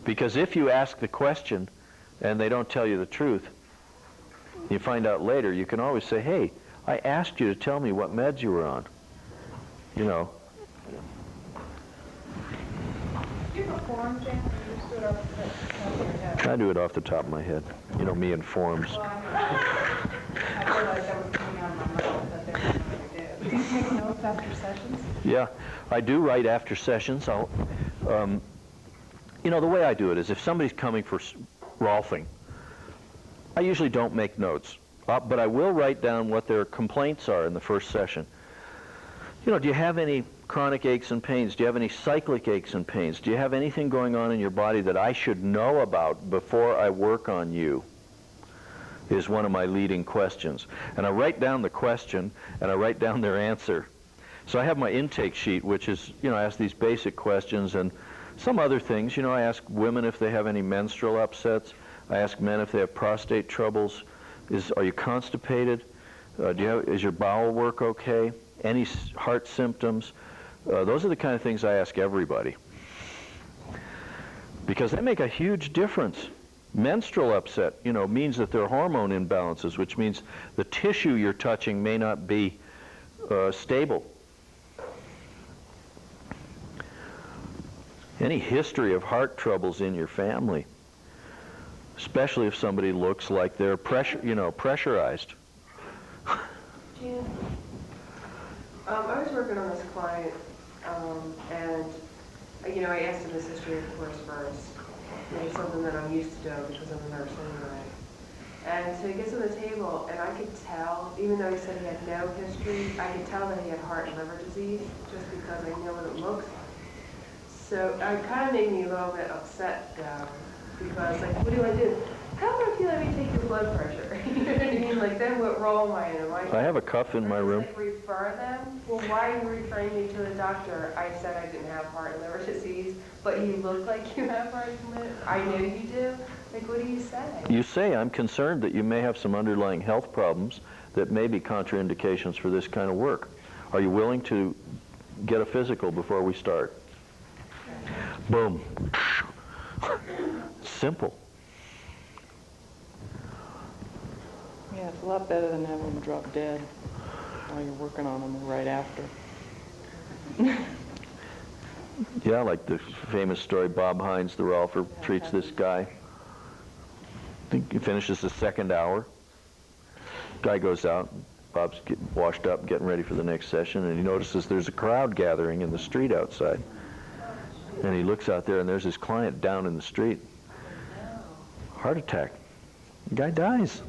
S1: Because if you ask the question and they don't tell you the truth, you find out later, you can always say, hey, I asked you to tell me what meds you were on.
S2: Do you have a form, Jan, or you just do it off the top of your head?
S1: I do it off the top of my head. Me and forms.
S2: Well, I realized that was coming out of my mouth, that there's nothing to do. Do you take notes after sessions?
S1: Yeah, I do write after sessions. I'll, the way I do it is if somebody's coming for Rolfing, I usually don't make notes, but I will write down what their complaints are in the first session. Do you have any chronic aches and pains? Do you have any cyclic aches and pains? Do you have anything going on in your body that I should know about before I work on you? Is one of my leading questions. And I write down the question, and I write down their answer. So I have my intake sheet, which is, I ask these basic questions and some other things. I ask women if they have any menstrual upsets. I ask men if they have prostate troubles. Are you constipated? Is your bowel work okay? Any heart symptoms? Those are the kind of things I ask everybody. Because they make a huge difference. Menstrual upset, means that there are hormone imbalances, which means the tissue you're touching may not be stable. Any history of heart troubles in your family, especially if somebody looks like they're pressurized.
S6: Jan, I was working on this client, and I asked him his history, of course, first. It's something that I'm used to doing because I'm a nurse anyway. And so he gets on the table, and I could tell, even though he said he had no history, I could tell that he had heart and liver disease just because I know what it looks like. So it kind of made me a little bit upset, though, because, what do I do? How about if you let me take your blood pressure? You know what I mean? Then what role am I in?
S1: I have a cuff in my room.
S6: Refer them? Well, why are you referring me to the doctor? I said I didn't have heart and liver disease, but you look like you have heart and liver. I know you do. What do you say?
S1: You say, I'm concerned that you may have some underlying health problems that may be contraindications for this kind of work. Are you willing to get a physical before we start? Boom. Simple.
S4: Yeah, it's a lot better than having them drop dead while you're working on them right after.
S1: Yeah, like the famous story, Bob Hines, the Rolfer, treats this guy. I think he finishes the second hour. Guy goes out. Bob's getting washed up, getting ready for the next session, and he notices there's a crowd gathering in the street outside. And he looks out there, and there's his client down in the street. Heart attack. The guy dies.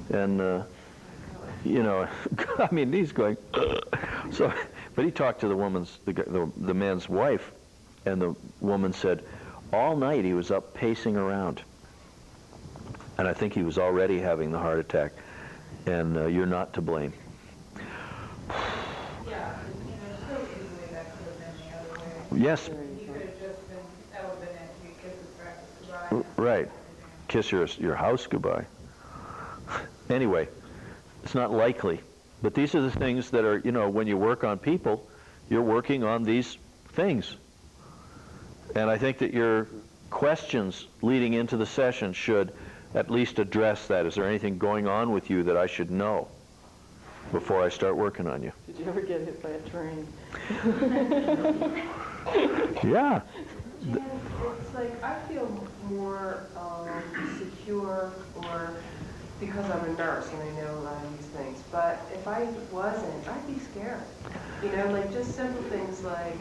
S1: And, I mean, he's going, ugh. So But he talked to the man's wife, and the woman said, all night he was up pacing around. And I think he was already having the heart attack, and you're not to blame.
S2: Yeah, so easily that could have been the other way.
S1: Yes,
S2: He could have just been, that would have been after you kiss his breakfast goodbye.
S1: right. Kiss your house goodbye. Anyway, it's not likely. But these are the things that are, when you work on people, you're working on these things. And I think that your questions leading into the session should at least address that. Is there anything going on with you that I should know before I start working on you?
S4: Did you ever get hit by a train?
S1: Yeah.
S6: Jan, it's like I feel more secure, or because I'm a nurse and I know a lot of these things. But if I wasn't, I'd be scared. Like just simple things like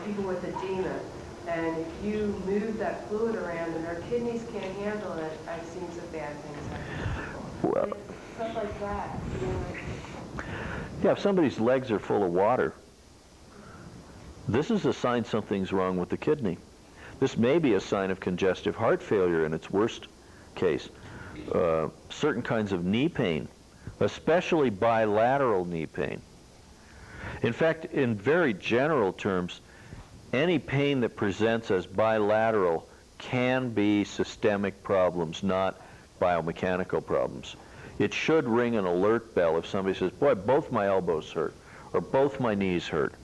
S6: people with edema. And if you move that fluid around and their kidneys can't handle it, I've seen some bad things happen to people.
S1: Well,
S6: Like, stuff like that.
S1: yeah, if somebody's legs are full of water, this is a sign something's wrong with the kidney. This may be a sign of congestive heart failure in its worst case. Certain kinds of knee pain, especially bilateral knee pain. In fact, in very general terms, any pain that presents as bilateral can be systemic problems, not biomechanical problems. It should ring an alert bell if somebody says, boy, both my elbows hurt, or both my knees hurt.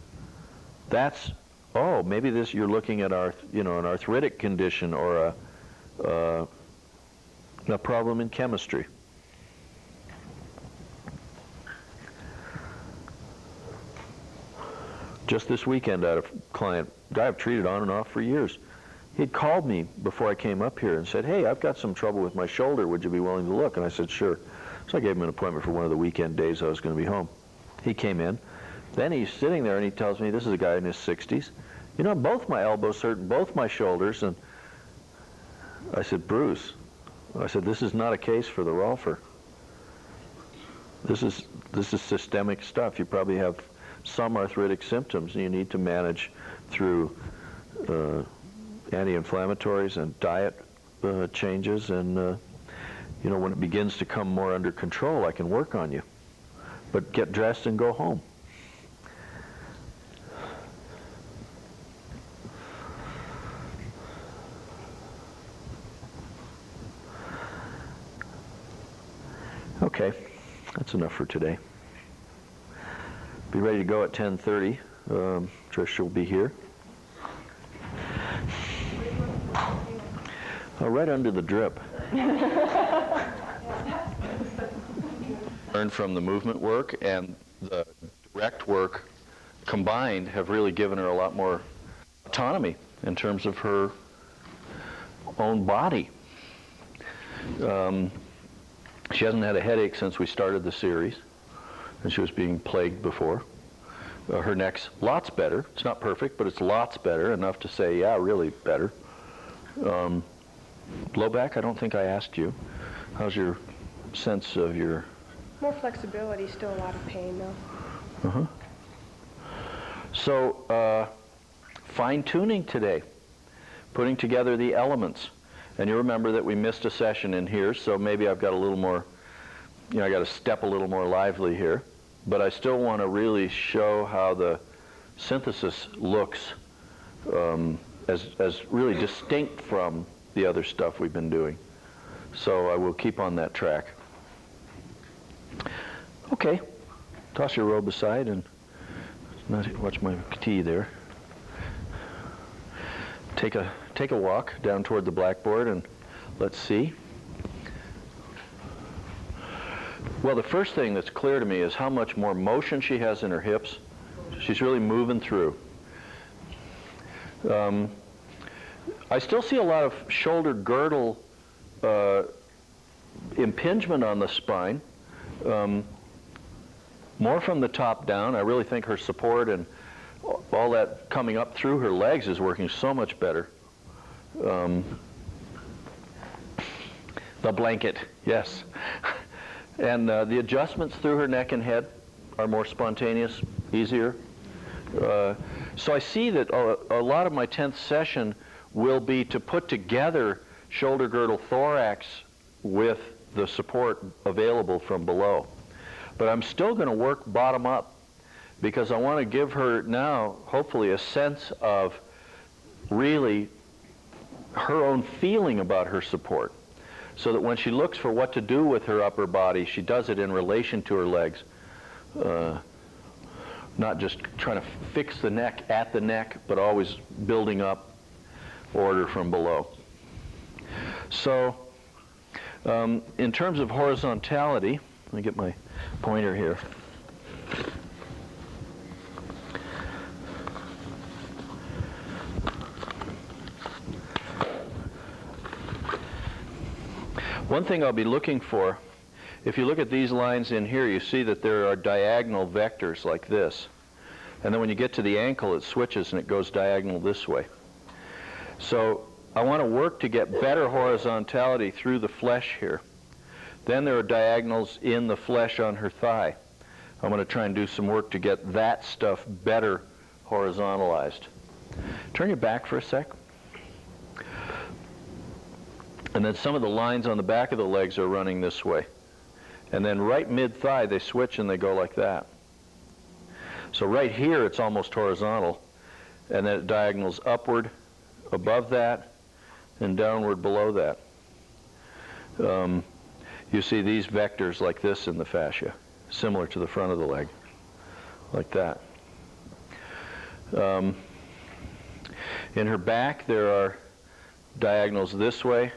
S1: That's, oh, maybe this, you're looking at an arthritic condition or a problem in chemistry. Just this weekend, I had a client, guy I've treated on and off for years. He'd called me before I came up here and said, hey, I've got some trouble with my shoulder. Would you be willing to look? And I said, sure. So I gave him an appointment for one of the weekend days I was going to be home. He came in. Then he's sitting there and he tells me, this is a guy in his 60s. Both my elbows hurt and both my shoulders. And I said, Bruce, this is not a case for the Rolfer. This is systemic stuff. You probably have some arthritic symptoms, and you need to manage through anti-inflammatories and diet changes. And when it begins to come more under control, I can work on you. But get dressed and go home. Okay, that's enough for today. Be ready to go at 10:30. Trish will be here. Oh, right under the drip. Learned from the movement work and the direct work combined have really given her a lot more autonomy in terms of her own body. She hasn't had a headache since we started the series, and she was being plagued before. Her neck's lots better. It's not perfect, but it's lots better, enough to say, yeah, really better. Low back, I don't think I asked you. How's your sense of your...
S7: More flexibility, still a lot of pain though.
S1: Uh-huh. So, fine-tuning today, putting together the elements. And you remember that we missed a session in here, so maybe I've got a little more, I got to step a little more lively here. But I still want to really show how the synthesis looks as really distinct from the other stuff we've been doing. So I will keep on that track. Okay, toss your robe aside and watch my tea there. Take a walk down toward the blackboard and let's see. Well, the first thing that's clear to me is how much more motion she has in her hips. She's really moving through. I still see a lot of shoulder girdle impingement on the spine. More from the top down. I really think her support and all that coming up through her legs is working so much better. The blanket, yes. And the adjustments through her neck and head are more spontaneous, easier. So I see that a lot of my 10th session will be to put together shoulder girdle thorax with the support available from below. But I'm still going to work bottom up because I want to give her now, hopefully, a sense of really her own feeling about her support, so that when she looks for what to do with her upper body, she does it in relation to her legs, not just trying to fix the neck at the neck, but always building up order from below. So in terms of horizontality, let me get my pointer here. One thing I'll be looking for, if you look at these lines in here, you see that there are diagonal vectors like this. And then when you get to the ankle, it switches and it goes diagonal this way. So I want to work to get better horizontality through the flesh here. Then there are diagonals in the flesh on her thigh. I'm going to try and do some work to get that stuff better horizontalized. Turn your back for a sec. And then some of the lines on the back of the legs are running this way. And then right mid-thigh, they switch and they go like that. So right here, it's almost horizontal. And then it diagonals upward above that and downward below that. You see these vectors like this in the fascia, similar to the front of the leg, like that. In her back, there are diagonals this way,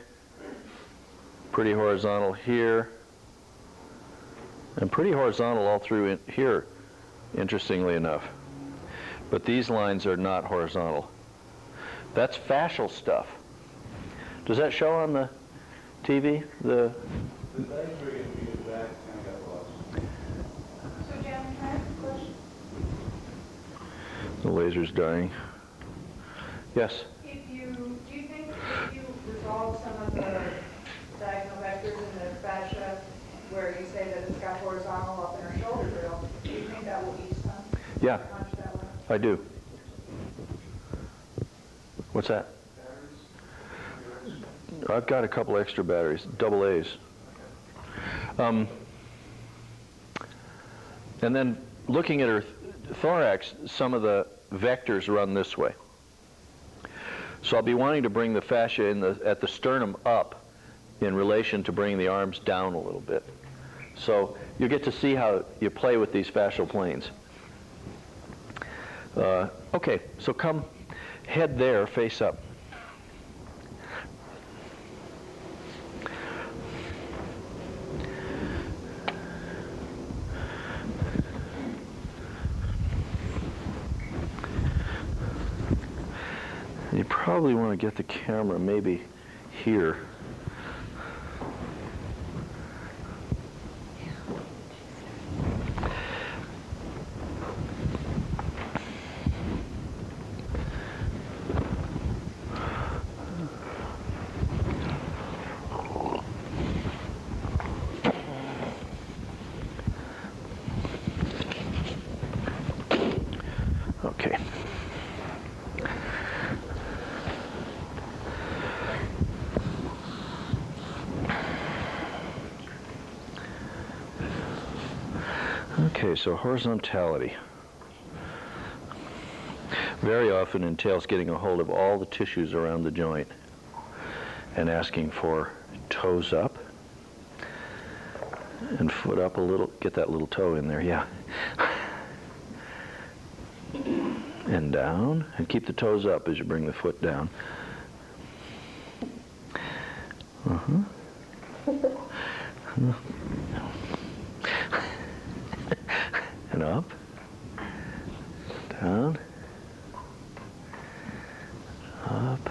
S1: pretty horizontal here, and pretty horizontal all through in here, interestingly enough. But these lines are not horizontal. That's fascial stuff. Does that show on the TV?
S5: The legs are going to be in the back, kind of got lost.
S2: So Jen, can I ask a question?
S1: The laser's dying. Yes?
S2: Do you think if you resolve some of the diagonal vectors in the fascia where you say that it's got horizontal up in her shoulder girdle, do you think that will ease some?
S1: Yeah,
S2: Punch that way?
S1: I do. What's that? I've got a couple extra batteries, double A's. And then looking at her thorax, some of the vectors run this way. So I'll be wanting to bring the fascia at the sternum up in relation to bringing the arms down a little bit. So you get to see how you play with these fascial planes. Okay, so come head there, face up. You probably want to get the camera maybe here. Okay. Okay, so horizontality very often entails getting a hold of all the tissues around the joint and asking for toes up and foot up a little. Get that little toe in there, yeah. And down, and keep the toes up as you bring the foot down. And up, down, up,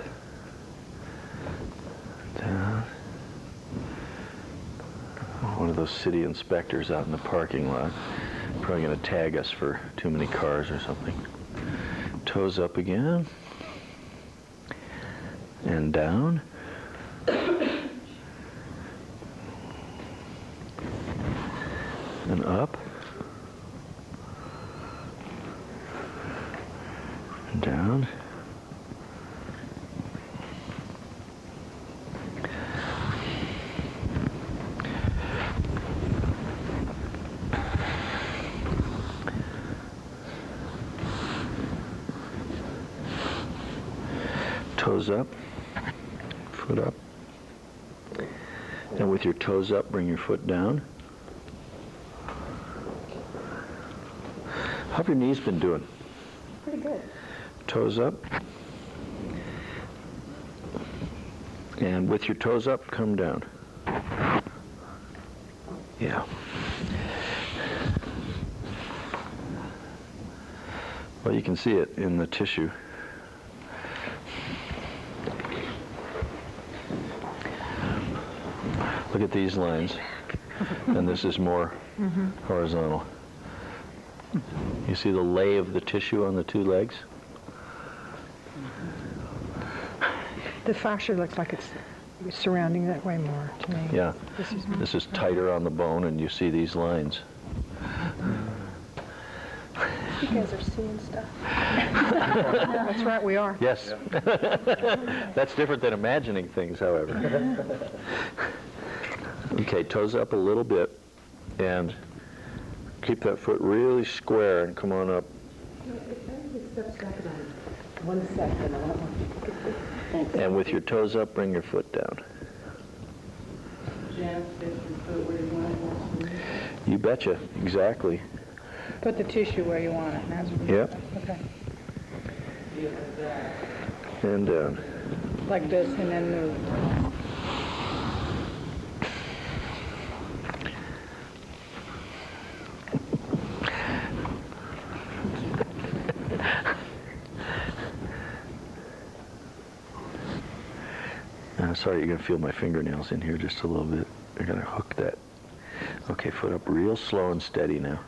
S1: down. One of those city inspectors out in the parking lot, probably going to tag us for too many cars or something. Toes up again, and down, and up, toes up, foot up. And with your toes up, bring your foot down. How have your knees been doing?
S7: Pretty good.
S1: Toes up. And with your toes up, come down. Yeah. Well, you can see it in the tissue. Look at these lines. And this is more horizontal. You see the lay of the tissue on the two legs?
S8: The fascia looks like it's surrounding that way more to me.
S1: Yeah.
S8: This is
S1: This is tighter on the bone, and you see these lines.
S7: You guys are seeing stuff.
S8: That's right, we are.
S1: Yes. That's different than imagining things, however. Okay, toes up a little bit, and keep that foot really square and come on up. And with your toes up, bring your foot down.
S4: Jan, face your foot where you want it.
S1: You betcha, exactly.
S8: Put the tissue where you want it. That's
S1: Yep.
S8: Okay.
S1: And down.
S8: Like this and then move.
S1: Sorry, you're going to feel my fingernails in here just a little bit. You're going to hook that. Okay, foot up real slow and steady now.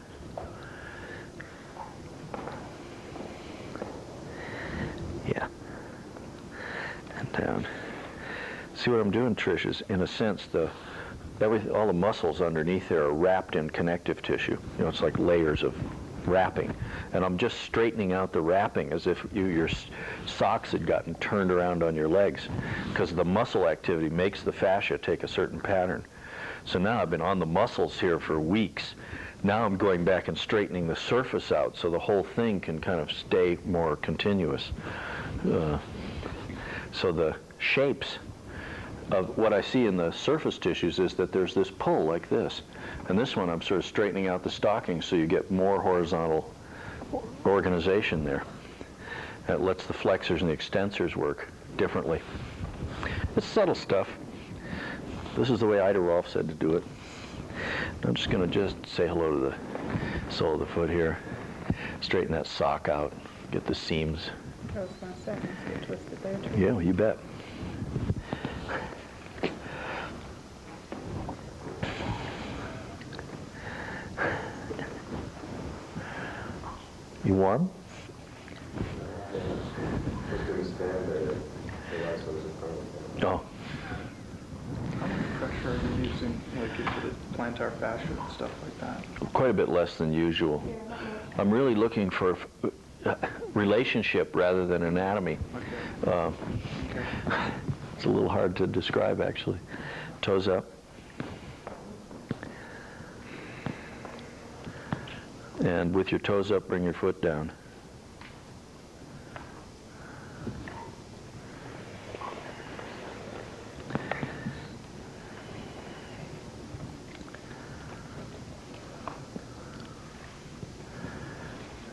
S1: Yeah. And down. See what I'm doing, Trish, is in a sense all the muscles underneath there are wrapped in connective tissue. You know, it's like layers of wrapping. And I'm just straightening out the wrapping as if your socks had gotten turned around on your legs, because the muscle activity makes the fascia take a certain pattern. So now I've been on the muscles here for weeks. Now I'm going back and straightening the surface out so the whole thing can kind of stay more continuous. So the shapes of what I see in the surface tissues is that there's this pull like this. And this one I'm sort of straightening out the stocking so you get more horizontal organization there. That lets the flexors and the extensors work differently. It's subtle stuff. This is the way Ida Rolf said to do it. I'm just going to just say hello to the sole of the foot here. Straighten that sock out. Get the seams.
S8: I was going to say, see it twisted there too.
S1: Yeah, well, you bet. You warm? Oh.
S3: How much pressure are you using, like into the plantar fascia and stuff like that?
S1: Quite a bit less than usual. I'm really looking for relationship rather than anatomy.
S3: Okay.
S1: It's a little hard to describe, actually. Toes up. And with your toes up, bring your foot down.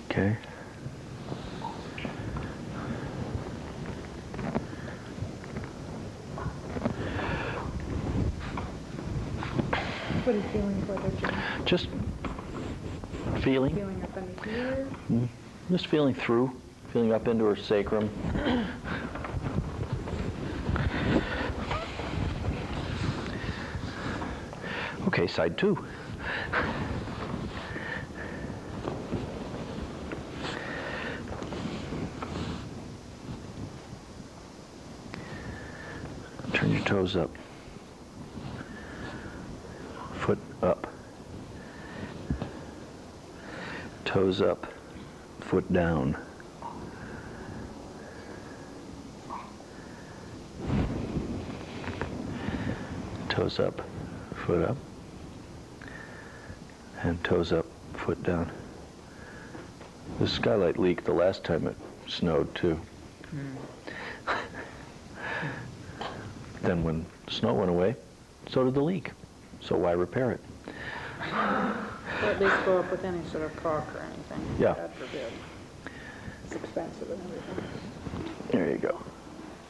S1: Okay.
S7: What are you feeling for there, Jim?
S1: Just feeling.
S7: Feeling up under here?
S1: Just feeling through, feeling up into her sacrum. Okay, side two. Turn your toes up. Foot up. Toes up, foot down. Toes up, foot up. And toes up, foot down. The skylight leaked the last time it snowed, too. Then when the snow went away, so did the leak. So why repair it?
S9: Or at least go up with any sort of caulk or anything.
S1: Yeah.
S9: God forbid. It's expensive and everything.
S1: There you go.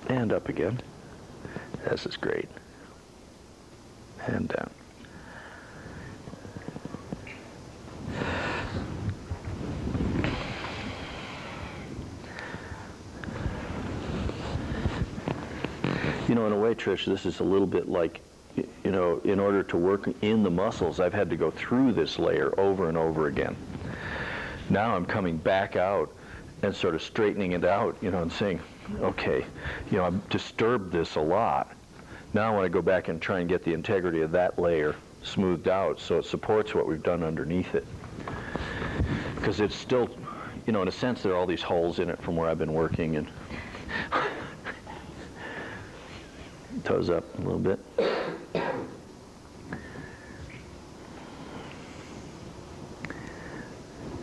S1: And up again. This is great. And down. You know, in a way, Trish, this is a little bit like, you know, in order to work in the muscles, I've had to go through this layer over and over again. Now I'm coming back out and sort of straightening it out, you know, and saying, okay, you know, I've disturbed this a lot. Now I want to go back and try and get the integrity of that layer smoothed out so it supports what we've done underneath it. Because it's still, you know, in a sense, there are all these holes in it from where I've been working. And toes up a little bit.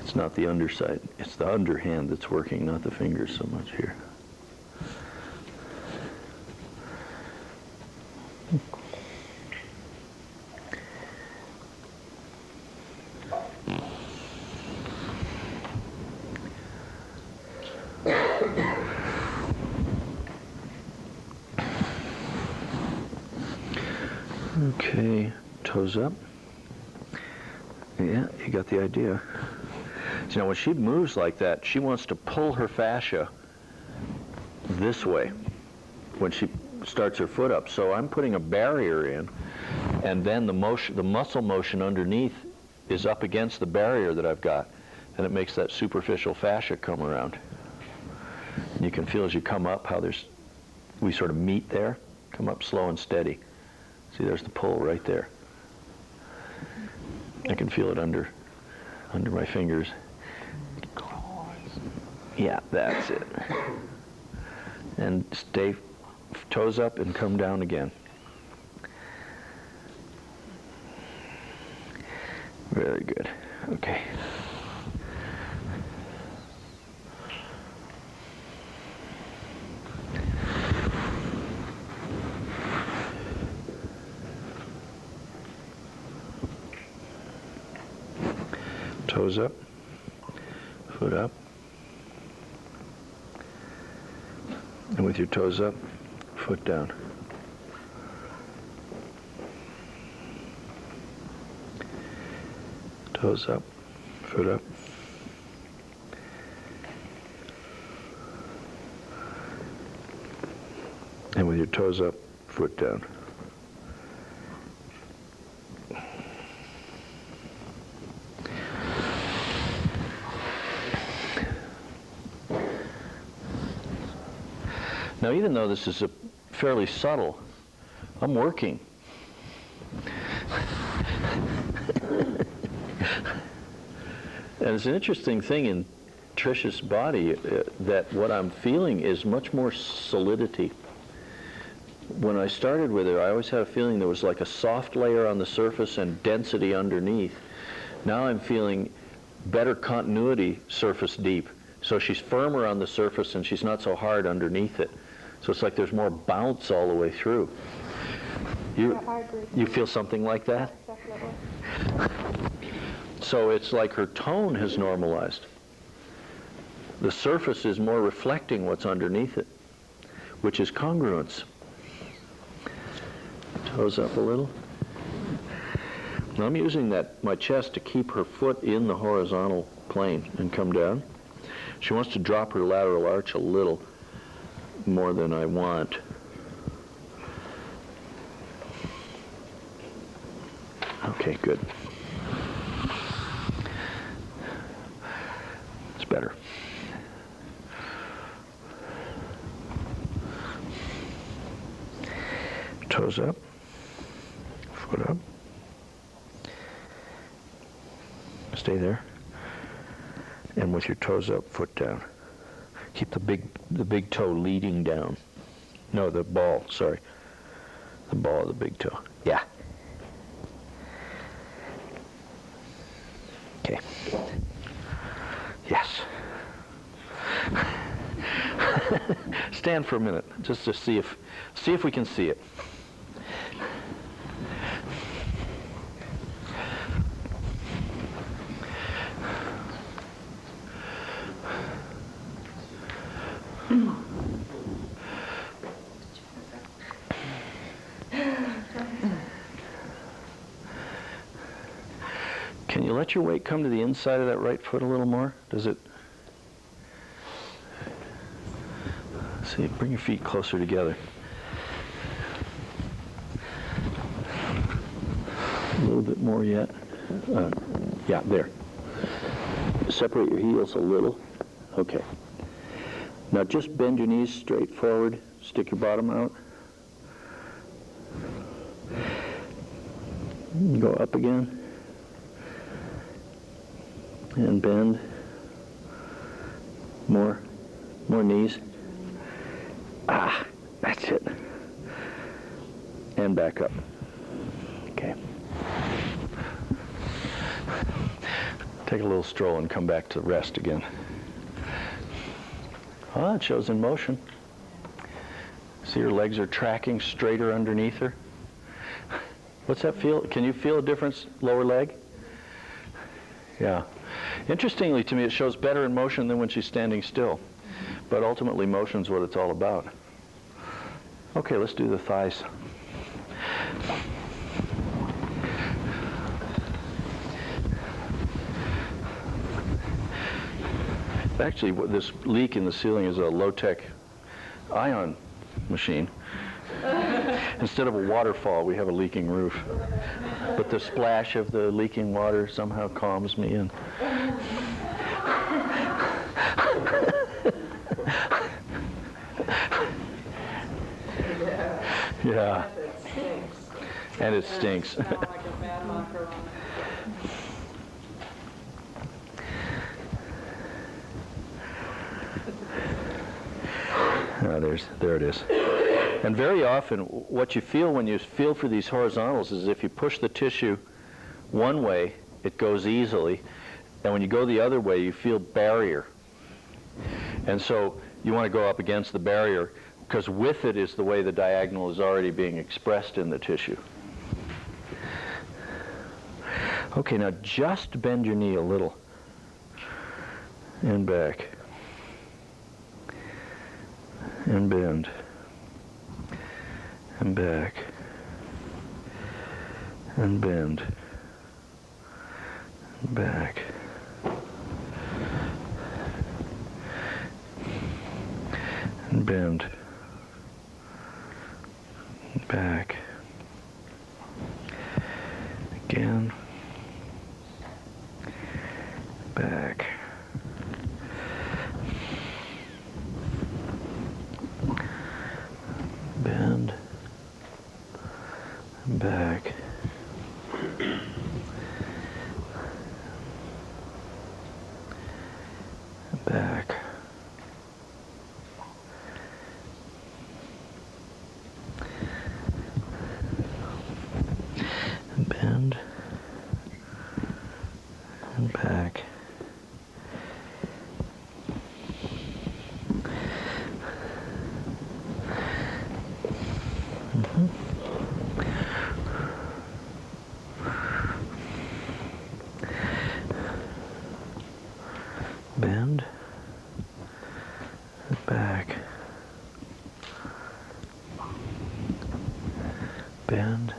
S1: It's not the underside, it's the underhand that's working, not the fingers so much here. Okay, toes up. Yeah, you got the idea. So now when she moves like that, she wants to pull her fascia this way when she starts her foot up. So I'm putting a barrier in, and then the muscle motion underneath is up against the barrier that I've got, and it makes that superficial fascia come around. And you can feel as you come up how we sort of meet there, come up slow and steady. See, there's the pull right there. I can feel it under my fingers. Yeah, that's it. And stay toes up and come down again. Very good. Okay. Toes up, foot up, and with your toes up, foot down. Toes up, foot up. And with your toes up, foot down. Now, even though this is fairly subtle, I'm working. And it's an interesting thing in Trish's body that what I'm feeling is much more solidity. When I started with her, I always had a feeling there was like a soft layer on the surface and density underneath. Now I'm feeling better continuity surface deep. So she's firmer on the surface and she's not so hard underneath it. So it's like there's more bounce all the way through.
S7: Yeah, I agree.
S1: You feel something like that?
S7: Definitely.
S1: So it's like her tone has normalized. The surface is more reflecting what's underneath it, which is congruence. Toes up a little. Now I'm using my chest to keep her foot in the horizontal plane and come down. She wants to drop her lateral arch a little more than I want. Okay, good. It's better. Toes up, foot up. Stay there. And with your toes up, foot down. Keep the big toe leading down. No, the ball, sorry. The ball of the big toe. Yeah. Okay. Yes. Stand for a minute, just to see if we can see it. Can you let your weight come to the inside of that right foot a little more? Does it? See, bring your feet closer together. A little bit more yet. Yeah, there. Separate your heels a little. Okay. Now just bend your knees straight forward. Stick your bottom out. Go up again. And bend. More knees. Ah, that's it. And back up. Okay. Take a little stroll and come back to rest again. Ah, it shows in motion. See, her legs are tracking straighter underneath her. What's that feel? Can you feel a difference, lower leg? Yeah. Interestingly to me, it shows better in motion than when she's standing still. But ultimately, motion's what it's all about. Okay, let's do the thighs. Actually, this leak in the ceiling is a low-tech ion machine. Instead of a waterfall, we have a leaking roof. But the splash of the leaking water somehow calms me in. Yeah. And it stinks. There it is. And very often, what you feel when you feel for these horizontals is if you push the tissue one way, it goes easily. And when you go the other way, you feel barrier. And so you want to go up against the barrier, because with it is the way the diagonal is already being expressed in the tissue. Okay, now just bend your knee a little. And back. And bend. And back. And bend. And back. And bend. And back. Again. Back. Bend. And back. And back. And bend. And back. Bend, back, bend,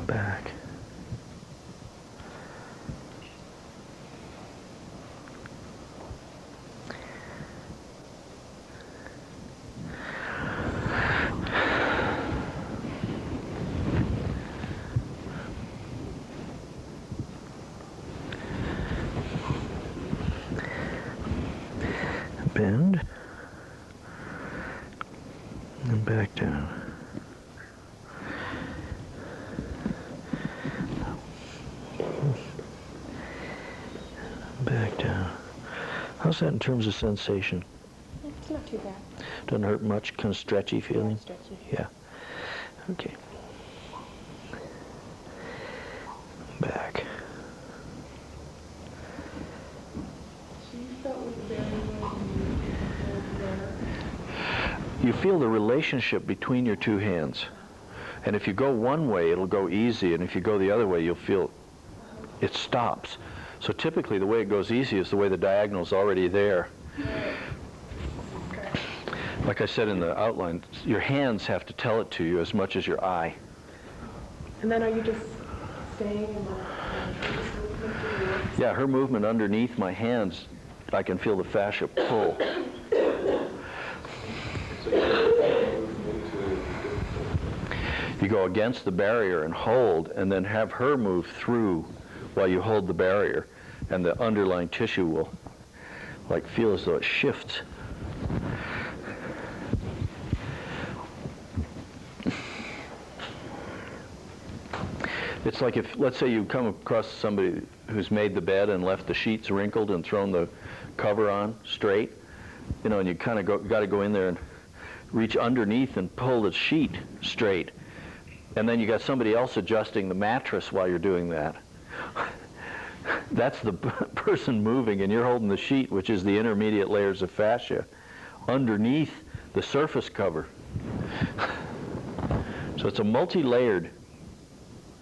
S1: back. Bend and back down. Back down. How's that in terms of sensation?
S7: It's not too bad.
S1: Doesn't hurt much, kind of stretchy feeling?
S7: Yeah, stretchy.
S1: Yeah. Okay. Back.
S2: She felt with the barrier
S1: you feel the relationship between your two hands. And if you go one way, it'll go easy, and if you go the other way, you'll feel it stops. So typically the way it goes easy is the way the diagonal's already there. Like I said in the outline, your hands have to tell it to you as much as your eye.
S7: And then are you just staying in the,
S1: Yeah, her movement underneath my hands, I can feel the fascia pull. You go against the barrier and hold, and then have her move through while you hold the barrier, and the underlying tissue will like feel as though it shifts. It's like if, let's say you come across somebody who's made the bed and left the sheets wrinkled and thrown the cover on straight, you know, and you kind of got to go in there and reach underneath and pull the sheet straight. And then you got somebody else adjusting the mattress while you're doing that. That's the person moving, and you're holding the sheet, which is the intermediate layers of fascia, underneath the surface cover. So it's a multi-layered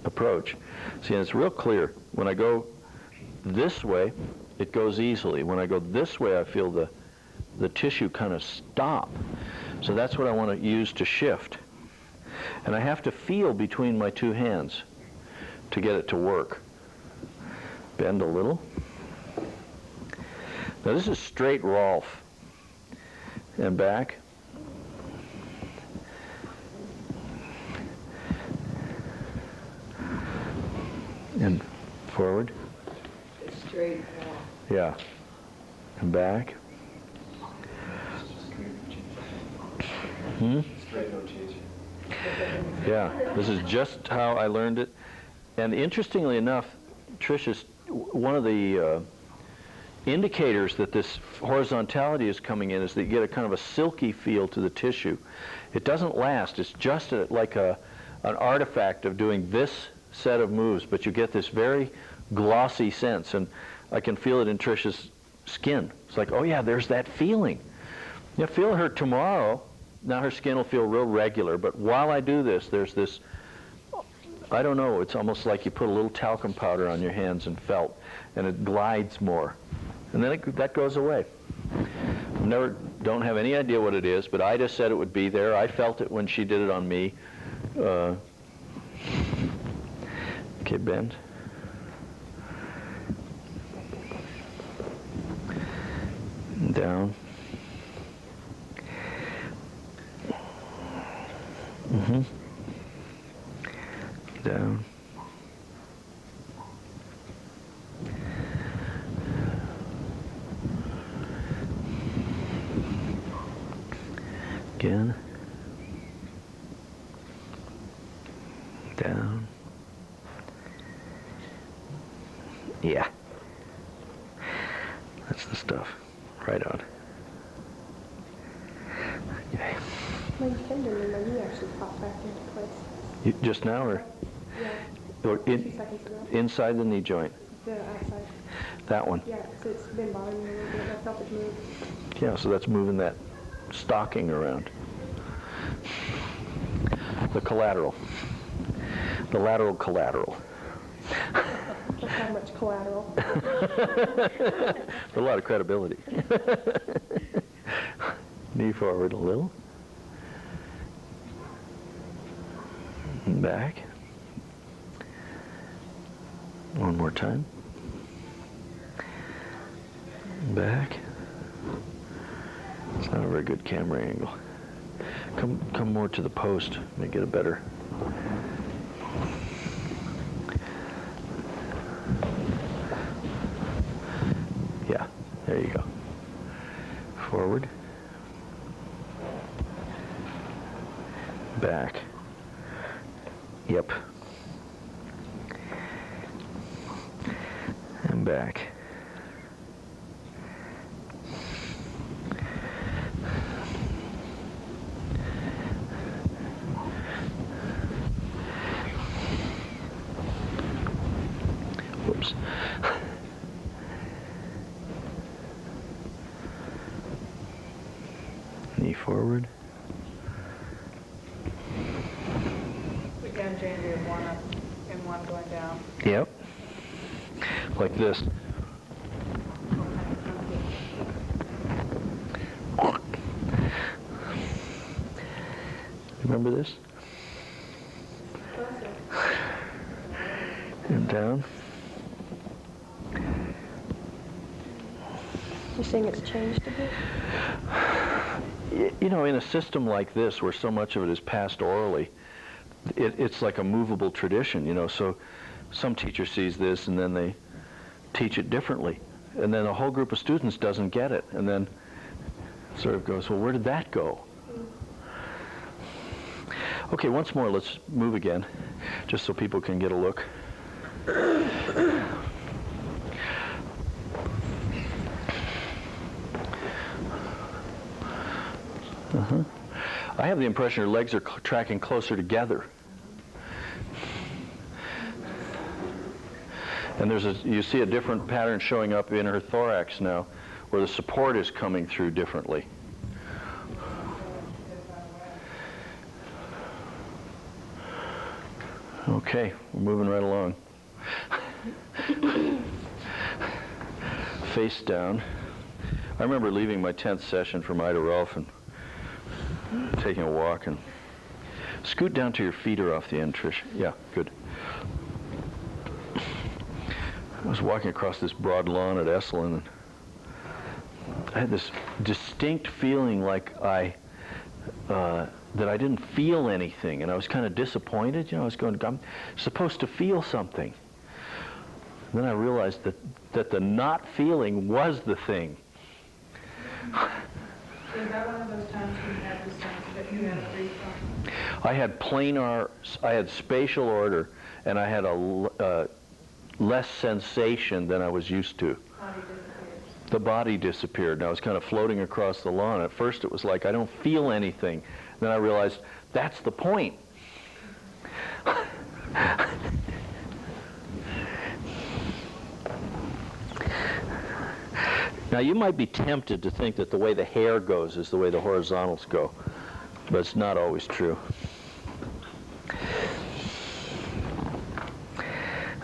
S1: approach. See, and it's real clear. When I go this way, it goes easily. When I go this way, I feel the tissue kind of stop. So that's what I want to use to shift. And I have to feel between my two hands to get it to work. Bend a little. Now this is straight Rolf. And back. And forward.
S6: Straight.
S1: Yeah. And back.
S5: Straight, no change.
S1: Yeah, this is just how I learned it. And interestingly enough, Tricia's one of the indicators that this horizontality is coming in is that you get a kind of a silky feel to the tissue. It doesn't last. It's just like an artifact of doing this set of moves, but you get this very glossy sense, and I can feel it in Tricia's skin. It's like, oh yeah, there's that feeling. You feel her tomorrow, now her skin will feel real regular, but while I do this, there's this, I don't know, it's almost like you put a little talcum powder on your hands and felt, and it glides more. And then that goes away. Don't have any idea what it is, but Ida said it would be there. I felt it when she did it on me. Okay, bend. Down. Down. Again. Down. Yeah. That's the stuff. Right on. Okay.
S7: my tendon in my knee actually popped back into place.
S1: Just now, or
S7: Yeah,
S1: or
S7: 2 seconds ago.
S1: inside the knee joint?
S7: The outside.
S1: That one.
S7: Yeah, so it's been bothering me a little bit. I felt it move.
S1: Yeah, so that's moving that stocking around. The collateral. The lateral collateral.
S7: Don't have much collateral.
S1: A lot of credibility. Knee forward a little. And back. One more time. Back. It's not a very good camera angle. Come more to the post. Make it a better. Yeah, there you go. Forward. Back. Yep. And back. Whoops. Knee forward. Yep. Like this. Remember this? And down.
S7: You're saying it's changed a bit?
S1: You know, in a system like this, where so much of it is passed orally, it's like a movable tradition, you know, so some teacher sees this and then they teach it differently. And then a whole group of students doesn't get it, and then sort of goes, well, where did that go? Okay, once more, let's move again, just so people can get a look. I have the impression your legs are tracking closer together. And you see a different pattern showing up in her thorax now, where the support is coming through differently. Okay, we're moving right along. Face down. I remember leaving my 10th session from Ida Rolf and taking a walk, and scoot down to your feet are off the end, Trish. Yeah, good. I was walking across this broad lawn at Esalen, and I had this distinct feeling like that I didn't feel anything, and I was kind of disappointed. You know, I was going, I'm supposed to feel something. Then I realized that the not feeling was the thing.
S2: Is that one of those times when you had the sense that you had a reflex?
S1: I had planar, I had spatial order, and I had a less sensation than I was used to.
S2: Body disappears.
S1: The body disappeared, and I was kind of floating across the lawn. At first it was like, I don't feel anything. Then I realized, that's the point. Now you might be tempted to think that the way the hair goes is the way the horizontals go, but it's not always true.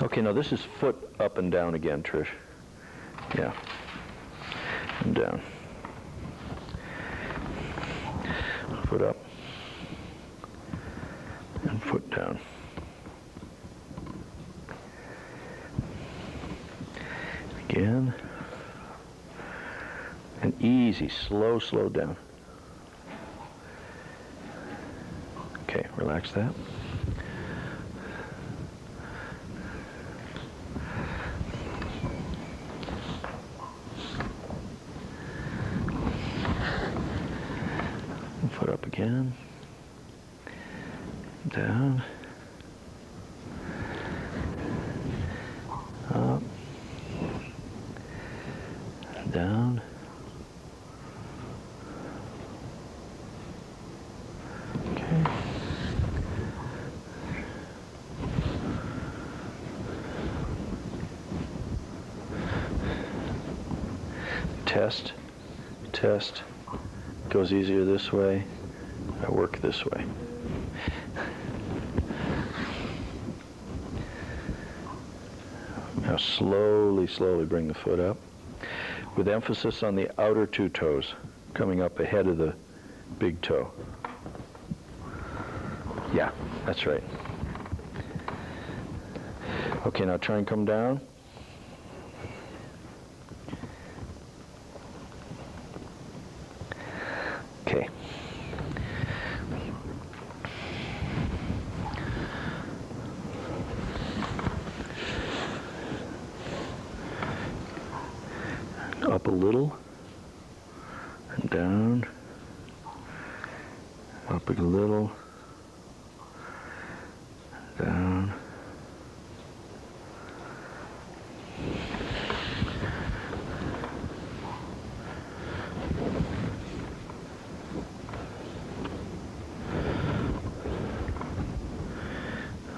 S1: Okay, now this is foot up and down again, Trish. Yeah, and down. Foot up and foot down. Again. And easy, slow down. Okay, relax that. Foot up again. Down. Up. Down. Okay. Test. Goes easier this way. I work this way. Now slowly bring the foot up, with emphasis on the outer two toes, coming up ahead of the big toe. Yeah, that's right. Okay, now try and come down. Okay. Up a little, and down, up a little, down,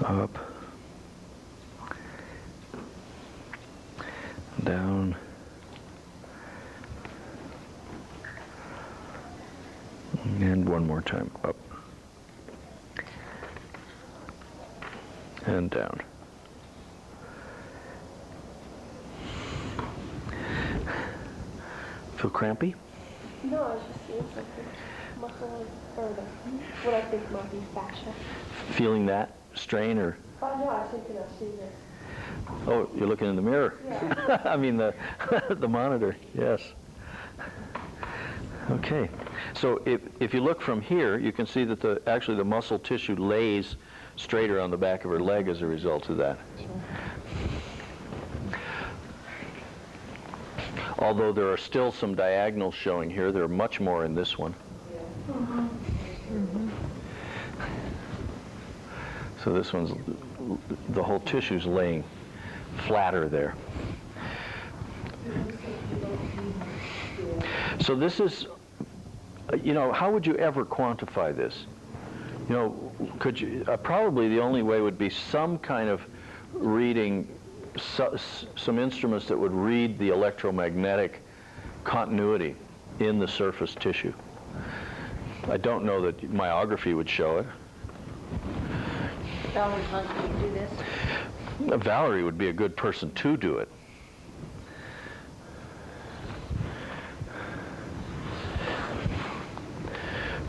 S1: up, down, and one more time, up and down. Feel crampy?
S7: No, I was just seeing something. Muscle or the, what I think might be fascia.
S1: Feeling that strain or?
S7: Oh, no, I was thinking I've seen this.
S1: Oh, you're looking in the mirror.
S7: Yeah.
S1: I mean the the monitor. Yes. Okay. So if you look from here, you can see that actually the muscle tissue lays straighter on the back of her leg as a result of that. Although there are still some diagonals showing here, there are much more in this one. So this one's, the whole tissue's laying flatter there. So this is, you know, how would you ever quantify this? You know, could you, probably the only way would be some kind of reading, some instruments that would read the electromagnetic continuity in the surface tissue. I don't know that myography would show it.
S9: Valerie Hunt can do this.
S1: Valerie would be a good person to do it.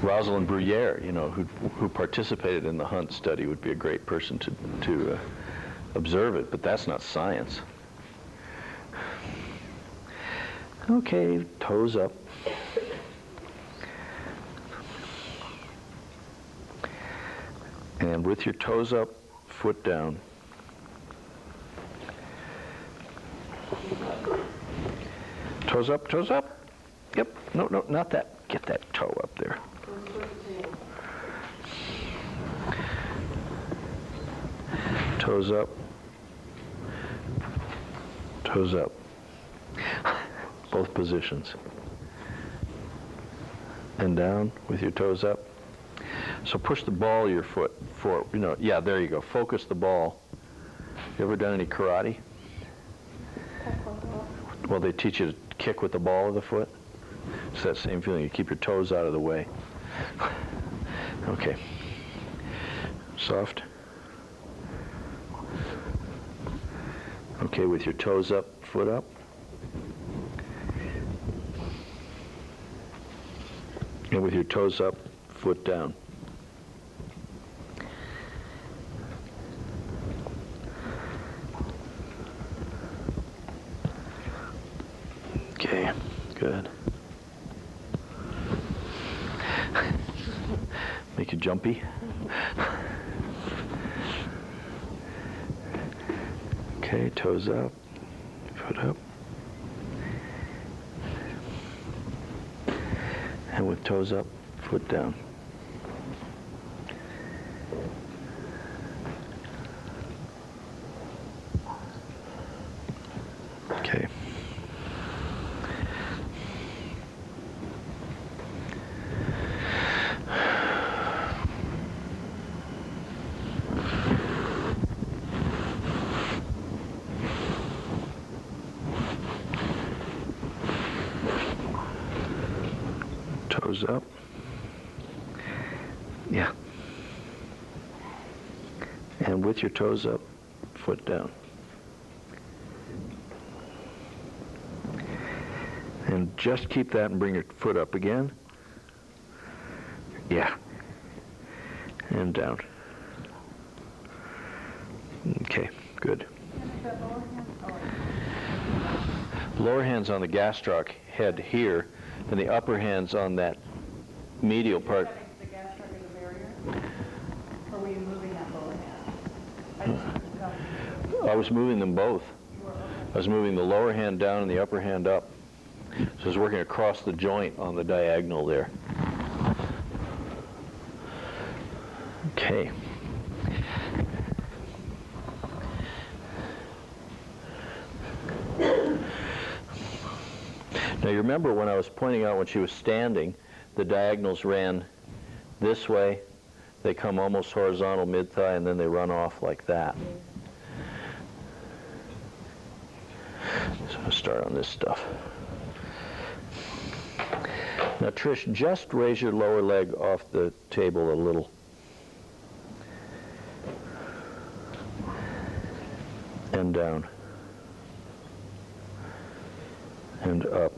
S1: Rosalind Bruyere, you know, who participated in the Hunt study, would be a great person to observe it, but that's not science. Okay, toes up. And with your toes up, foot down. Toes up, toes up. Yep, no, not that. Get that toe up there. Toes up. Toes up. Both positions. And down with your toes up. So push the ball of your foot forward. You know, yeah, there you go. Focus the ball. You ever done any karate? Well, they teach you to kick with the ball of the foot. It's that same feeling. You keep your toes out of the way. Okay. Soft. Okay, with your toes up, foot up. And with your toes up, foot down. Okay, good. Make you jumpy. Okay, toes up, foot up. And with toes up, foot down. Okay. Toes up. Yeah. And with your toes up, foot down. And just keep that and bring your foot up again. Yeah. And down. Okay, good. Lower hand's on the gastroc head here, and the upper hand's on that medial part.
S2: The gastroc is a barrier? Or were you moving that lower hand?
S1: I was moving them both. I was moving the lower hand down and the upper hand up. So I was working across the joint on the diagonal there. Okay. Now you remember when I was pointing out when she was standing, the diagonals ran this way, they come almost horizontal mid-thigh, and then they run off like that. So I'll start on this stuff. Now Trish, just raise your lower leg off the table a little. And down. And up.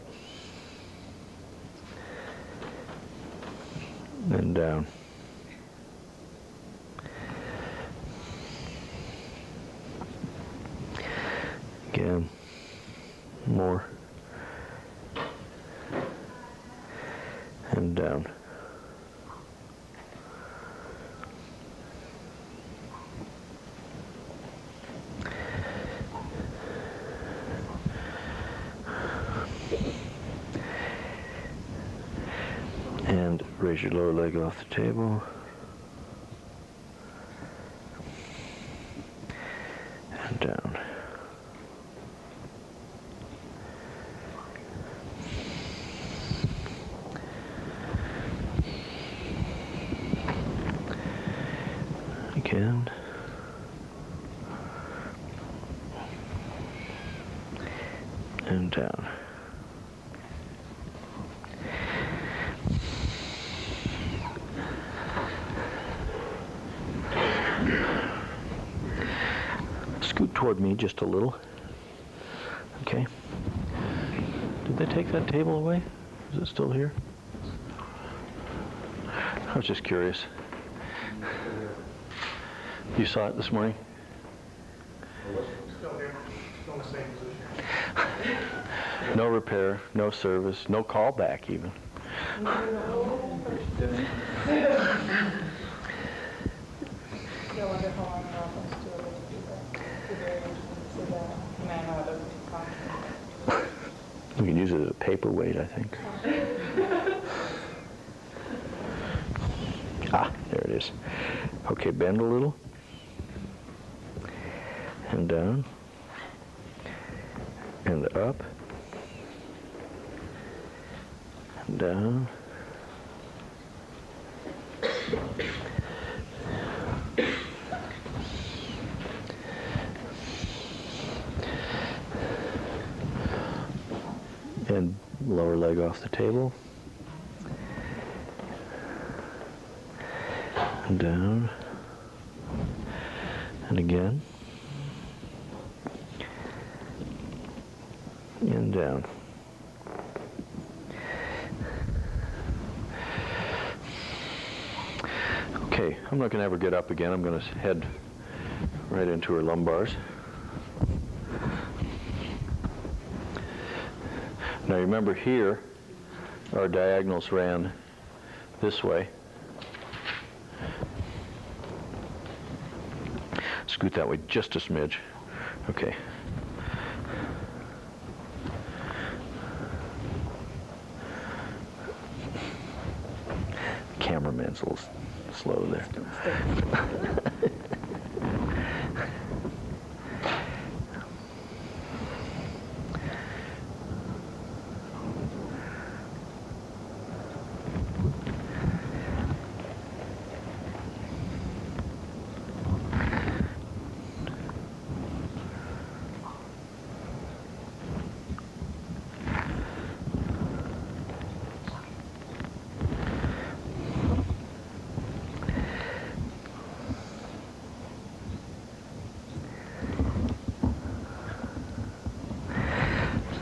S1: and down. Again, more, and down. And raise your lower leg off the table. And down. Again. And down. Scoot toward me just a little. Okay. Did they take that table away? Is it still here? I was just curious. You saw it this morning?
S3: Still here, still in the same position.
S1: No repair, no service, no callback even.
S9: Yeah, I wonder how long our office do it with people. Do they see that? Man, no, it doesn't cost.
S1: We can use it as a paperweight, I think. Ah, there it is. Okay, bend a little. And down. And up. And down. And lower leg off the table. And down. And again. And down. Okay, I'm not going to ever get up again. I'm going to head right into her lumbars. Now remember here, our diagonals ran this way. Scoot that way just a smidge. Okay. Cameraman's a little slow there.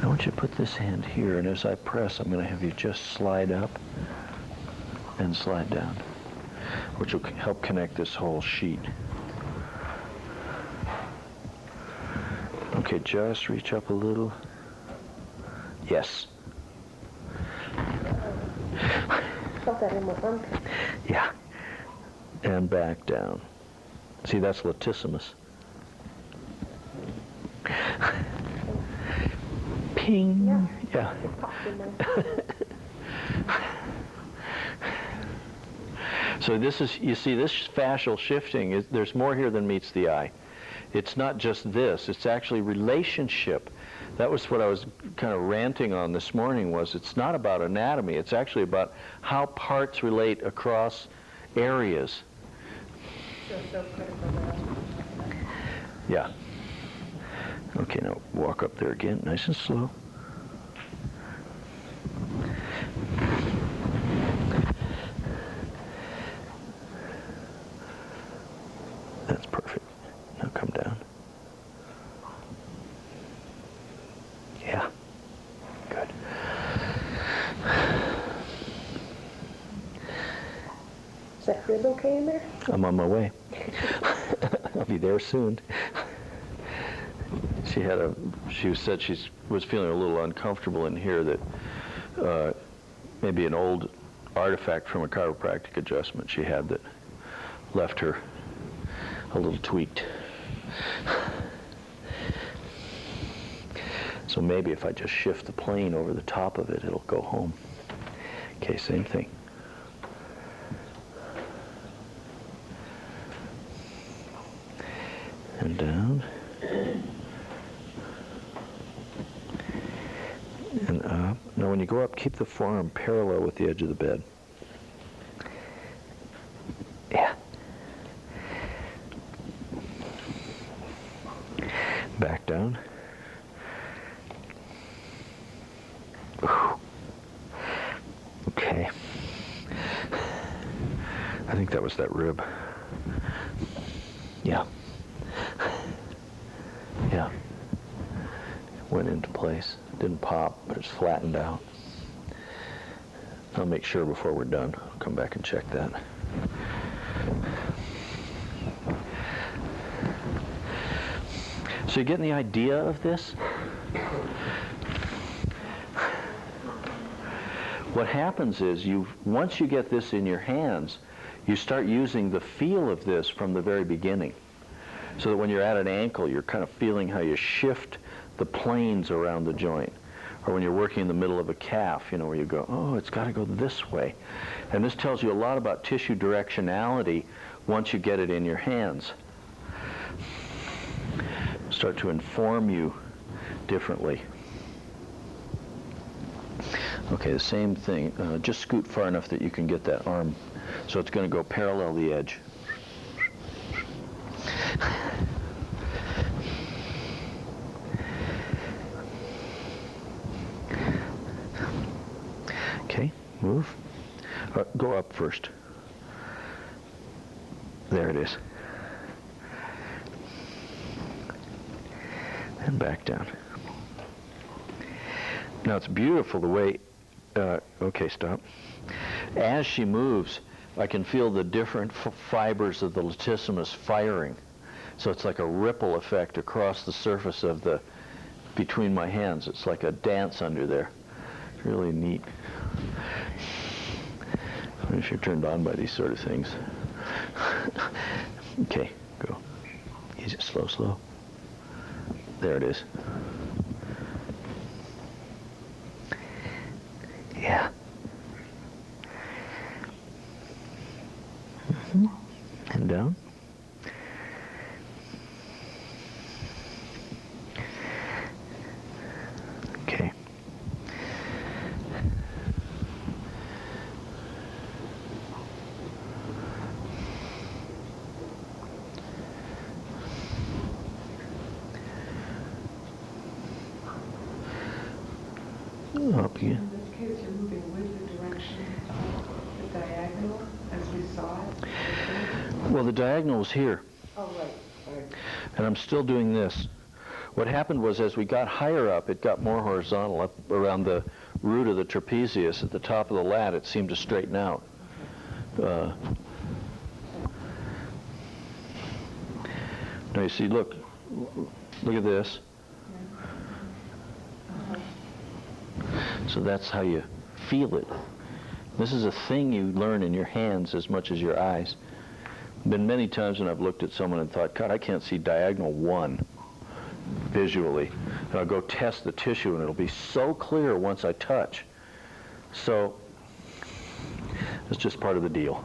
S1: I want you to put this hand here, and as I press, I'm going to have you just slide up and slide down, which will help connect this whole sheet. Okay, just reach up a little. Yes.
S7: Felt that in my armpit.
S1: Yeah. And back down. See, that's latissimus. Ping. Yeah.
S7: It popped in my
S1: So this is, you see, this fascial shifting, there's more here than meets the eye. It's not just this, it's actually relationship. That was what I was kind of ranting on this morning, was it's not about anatomy, it's actually about how parts relate across areas.
S9: So critical there.
S1: Yeah. Okay, now walk up there again, nice and slow. That's perfect. Now come down. Yeah. Good.
S7: getting there?
S1: I'm on my way. I'll be there soon. She said she was feeling a little uncomfortable in here, that maybe an old artifact from a chiropractic adjustment she had that left her a little tweaked. So maybe if I just shift the plane over the top of it, it'll go home. Okay, same thing. And down. And up. Now when you go up, keep the forearm parallel with the edge of the bed. Yeah. Back down. Okay. I think that was that rib. Yeah. Yeah. Went into place. Didn't pop, but it's flattened out. I'll make sure before we're done. I'll come back and check that. So you getting the idea of this? What happens is once you get this in your hands, you start using the feel of this from the very beginning. So that when you're at an ankle, you're kind of feeling how you shift the planes around the joint. Or when you're working in the middle of a calf, where you go, oh, it's got to go this way. And this tells you a lot about tissue directionality once you get it in your hands. Start to inform you differently. Okay, the same thing. Just scoot far enough that you can get that arm. So it's going to go parallel the edge. Okay, move. Go up first. There it is. And back down. Now it's beautiful the way, okay, stop. As she moves, I can feel the different fibers of the latissimus firing. So it's like a ripple effect across the surface of between my hands. It's like a dance under there. It's really neat. I wonder if you're turned on by these sort of things. Okay, go. Easy, slow, slow. There it is. Yeah. And down. Okay. Up again.
S2: In this case, you're moving with the direction of the diagonal as we saw it?
S1: Well, the diagonal was here.
S2: Oh, right.
S1: And I'm still doing this. What happened was as we got higher up, it got more horizontal. Up around the root of the trapezius at the top of the lat, it seemed to straighten out. Now you see, look at this. So that's how you feel it. This is a thing you learn in your hands as much as your eyes. Been many times when I've looked at someone and thought, God, I can't see diagonal 1 visually. And I'll go test the tissue and it'll be so clear once I touch. So it's just part of the deal.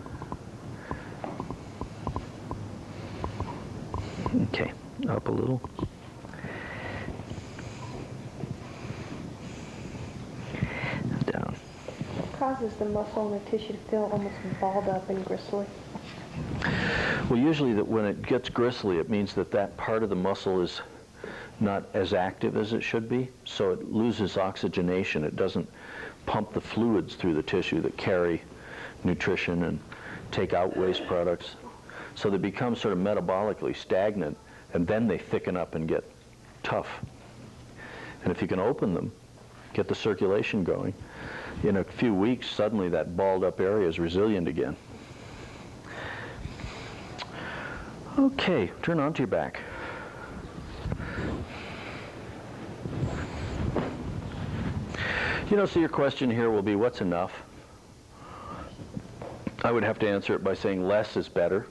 S1: Okay, up a little. Down.
S7: What causes the muscle and the tissue to feel almost balled up and gristly?
S1: Well, usually that when it gets gristly, it means that that part of the muscle is not as active as it should be, so it loses oxygenation. It doesn't pump the fluids through the tissue that carry nutrition and take out waste products. So they become sort of metabolically stagnant, and then they thicken up and get tough. And if you can open them, get the circulation going, in a few weeks, suddenly that balled up area is resilient again. Okay, turn onto your back. So your question here will be, what's enough? I would have to answer it by saying less is better.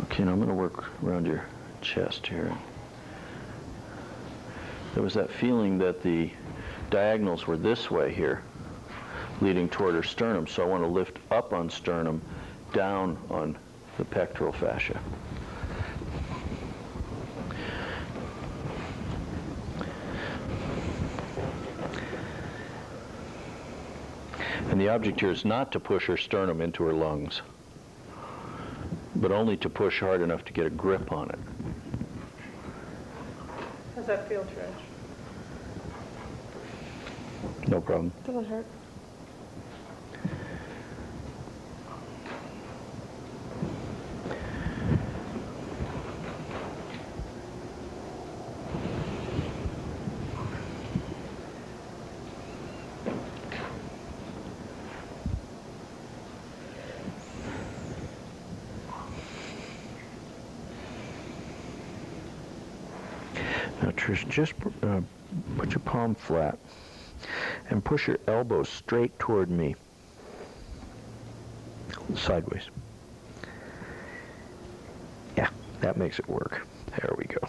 S1: Okay, now I'm going to work around your chest here. There was that feeling that the diagonals were this way here, leading toward her sternum, so I want to lift up on sternum, down on the pectoral fascia. And the object here is not to push her sternum into her lungs, but only to push hard enough to get a grip on it.
S9: How's that feel, Trish?
S1: No problem.
S7: Doesn't hurt.
S1: Now, Trish, just put your palm flat and push your elbow straight toward me, sideways. Yeah, that makes it work. There we go.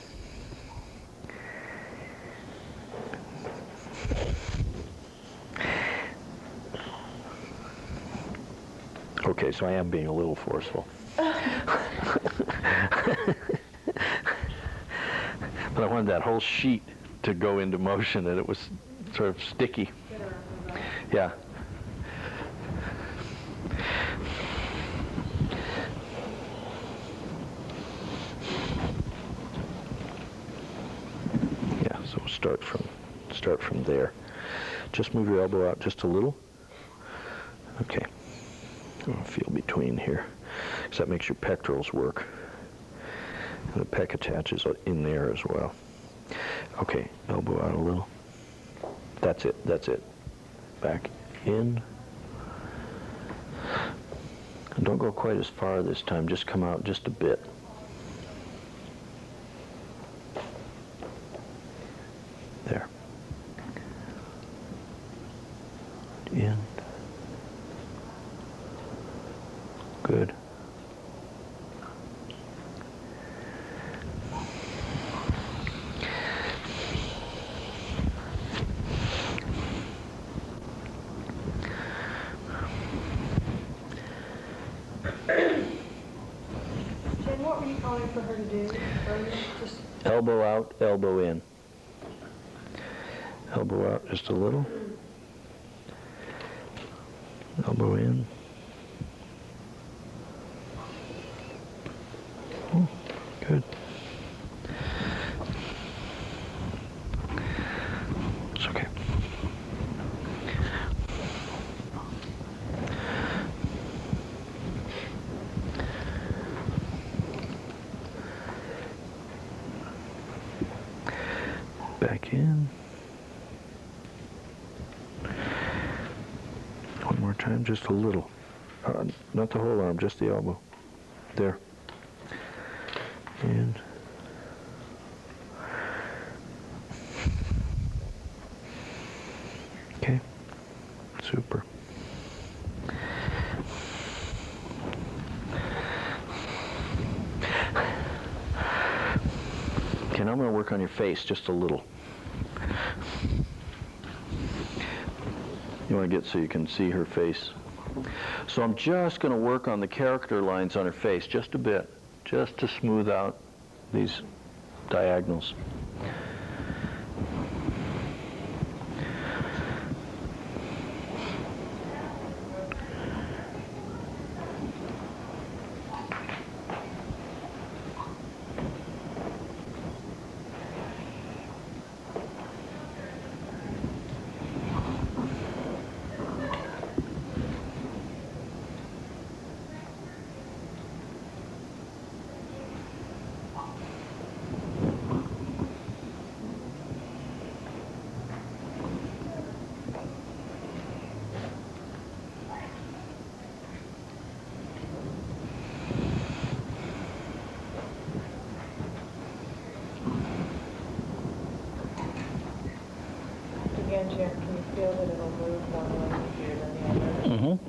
S1: Okay, so I am being a little forceful. But I wanted that whole sheet to go into motion, and it was sort of sticky. Yeah. Yeah, so we'll start from there. Just move your elbow out just a little. Okay. I'll feel between here, because that makes your pectorals work. And the pec attaches in there as well. Okay, elbow out a little. That's it, that's it. Back in. And don't go quite as far this time, just come out just a bit. There. In. Good.
S7: Jen, what were you calling for her to do? Just
S1: Elbow out, elbow in. Elbow out just a little. Elbow in. Oh, good. It's okay. Back in. One more time, just a little. Not the whole arm, just the elbow. There. And okay, super. Okay, now I'm going to work on your face just a little. You want to get so you can see her face. So I'm just going to work on the character lines on her face just a bit, just to smooth out these diagonals. Mm-hmm.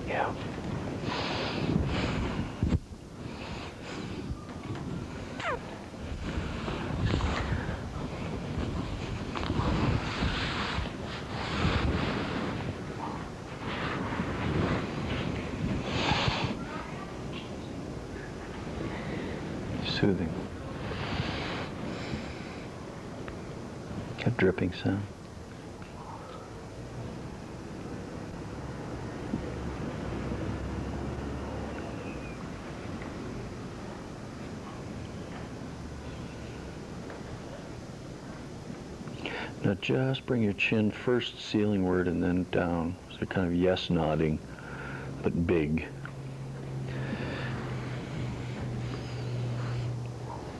S1: Yeah. Soothing. A dripping sound. Now just bring your chin first ceilingward and then down. So kind of yes nodding, but big.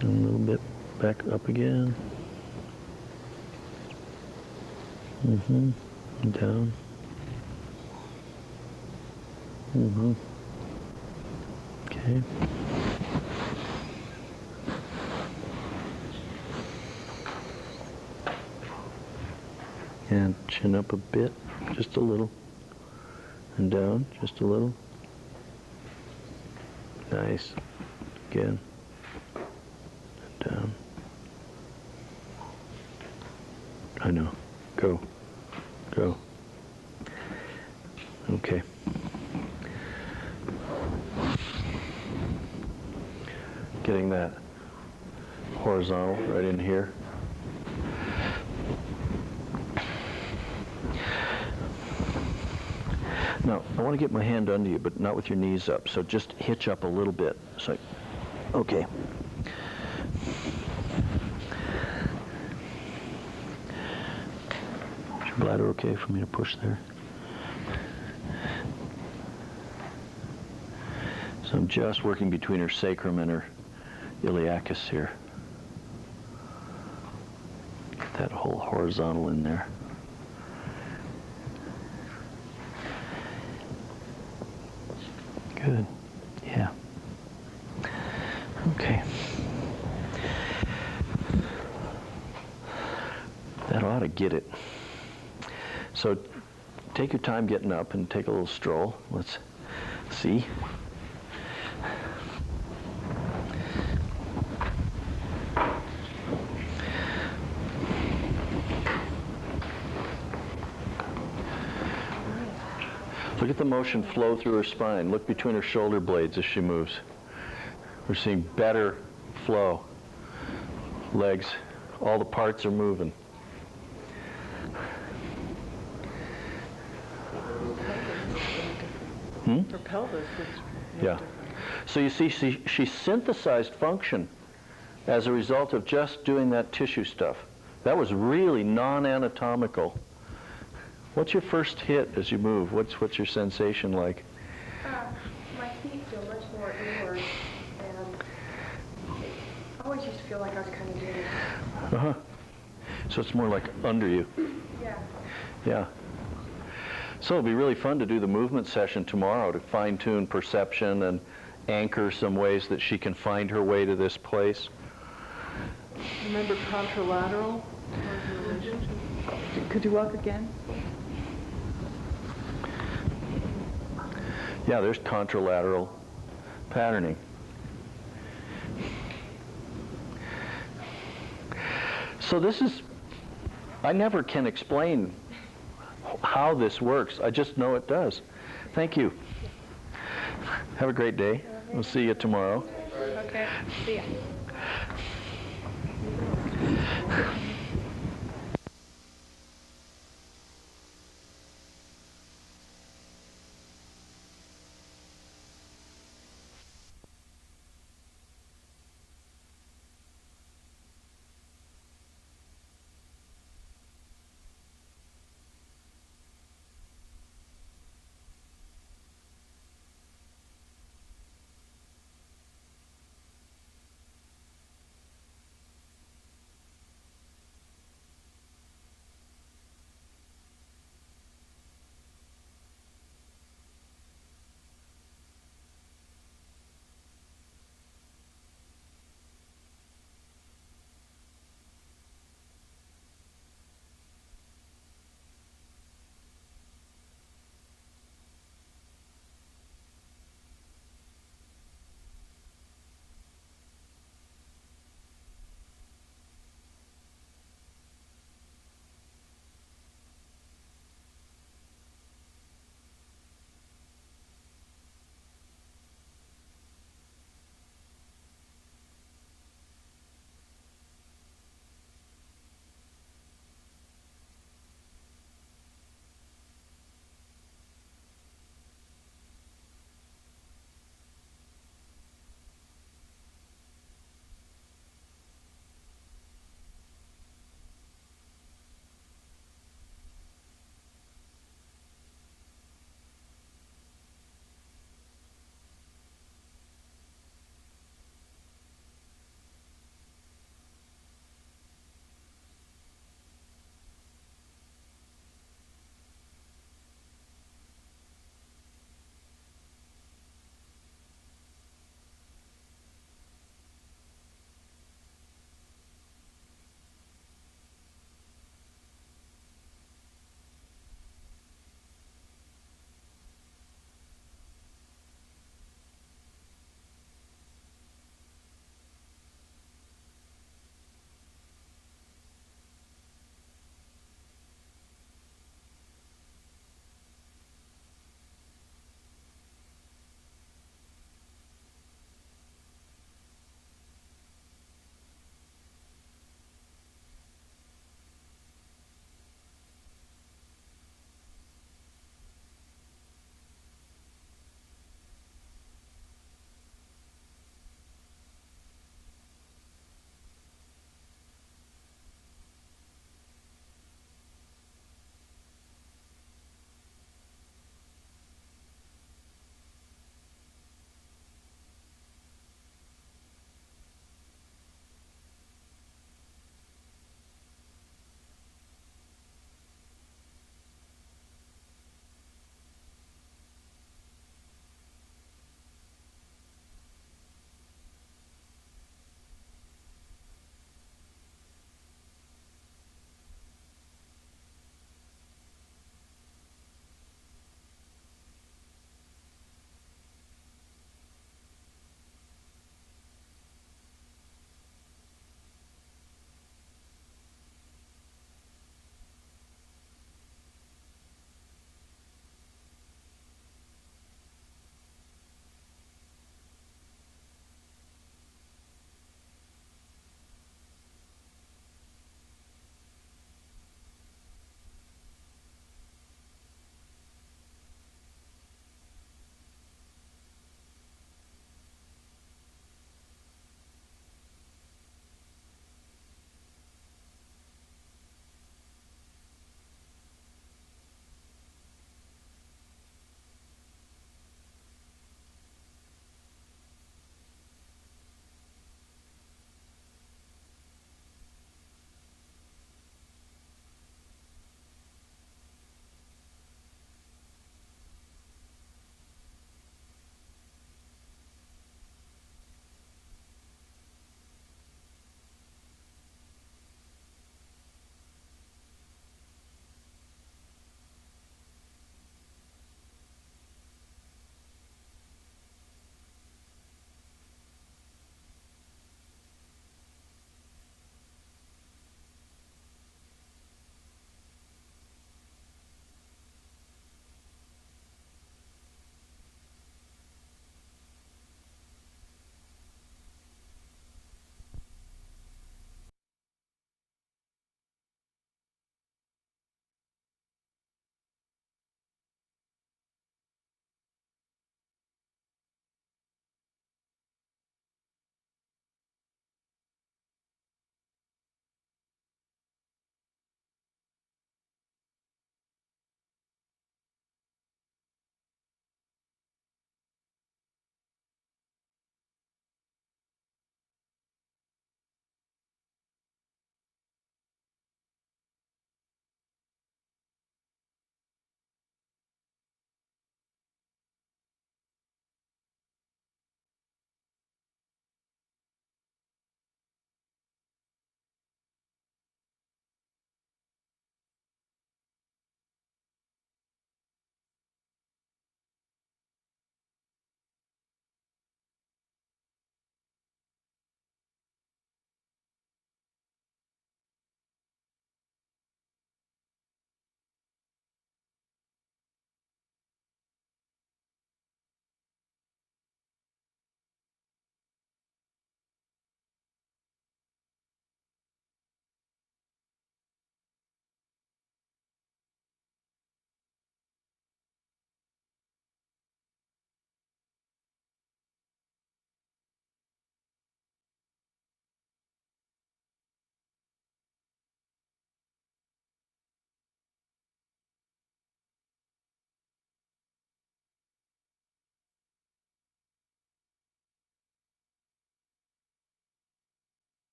S1: And a little bit back up again. Mm-hmm. And down. Mm-hmm. Okay. And chin up a bit, just a little. And down, just a little. Nice. Again. And down. I know. Go. Go. Okay. Getting that horizontal right in here. Now, I want to get my hand under you, but not with your knees up, so just hitch up a little bit. So, okay. Is your bladder okay for me to push there? So I'm just working between her sacrum and her iliacus here. Get that whole horizontal in there. Good. Yeah. Okay. That ought to get it. So take your time getting up and take a little stroll. Let's see. Look at the motion flow through her spine. Look between her shoulder blades as she moves. We're seeing better flow. Legs, all the parts are moving.
S4: Her pelvis looks
S1: Yeah.
S4: different.
S1: So you see, she synthesized function as a result of just doing that tissue stuff. That was really non-anatomical. What's your first hit as you move? What's your sensation like?
S6: My feet feel much more inward, and I always used to feel like I was kind of doing it.
S1: Uh-huh. So it's more like under you.
S6: Yeah.
S1: Yeah. So it'll be really fun to do the movement session tomorrow to fine-tune perception and anchor some ways that she can find her way to this place.
S4: Remember contralateral? Could you walk again?
S1: Yeah, there's contralateral. patterning. So this is, I never can explain how this works. I just know it does. Thank you. Have a great day. We'll see you tomorrow.
S9: Okay, see ya.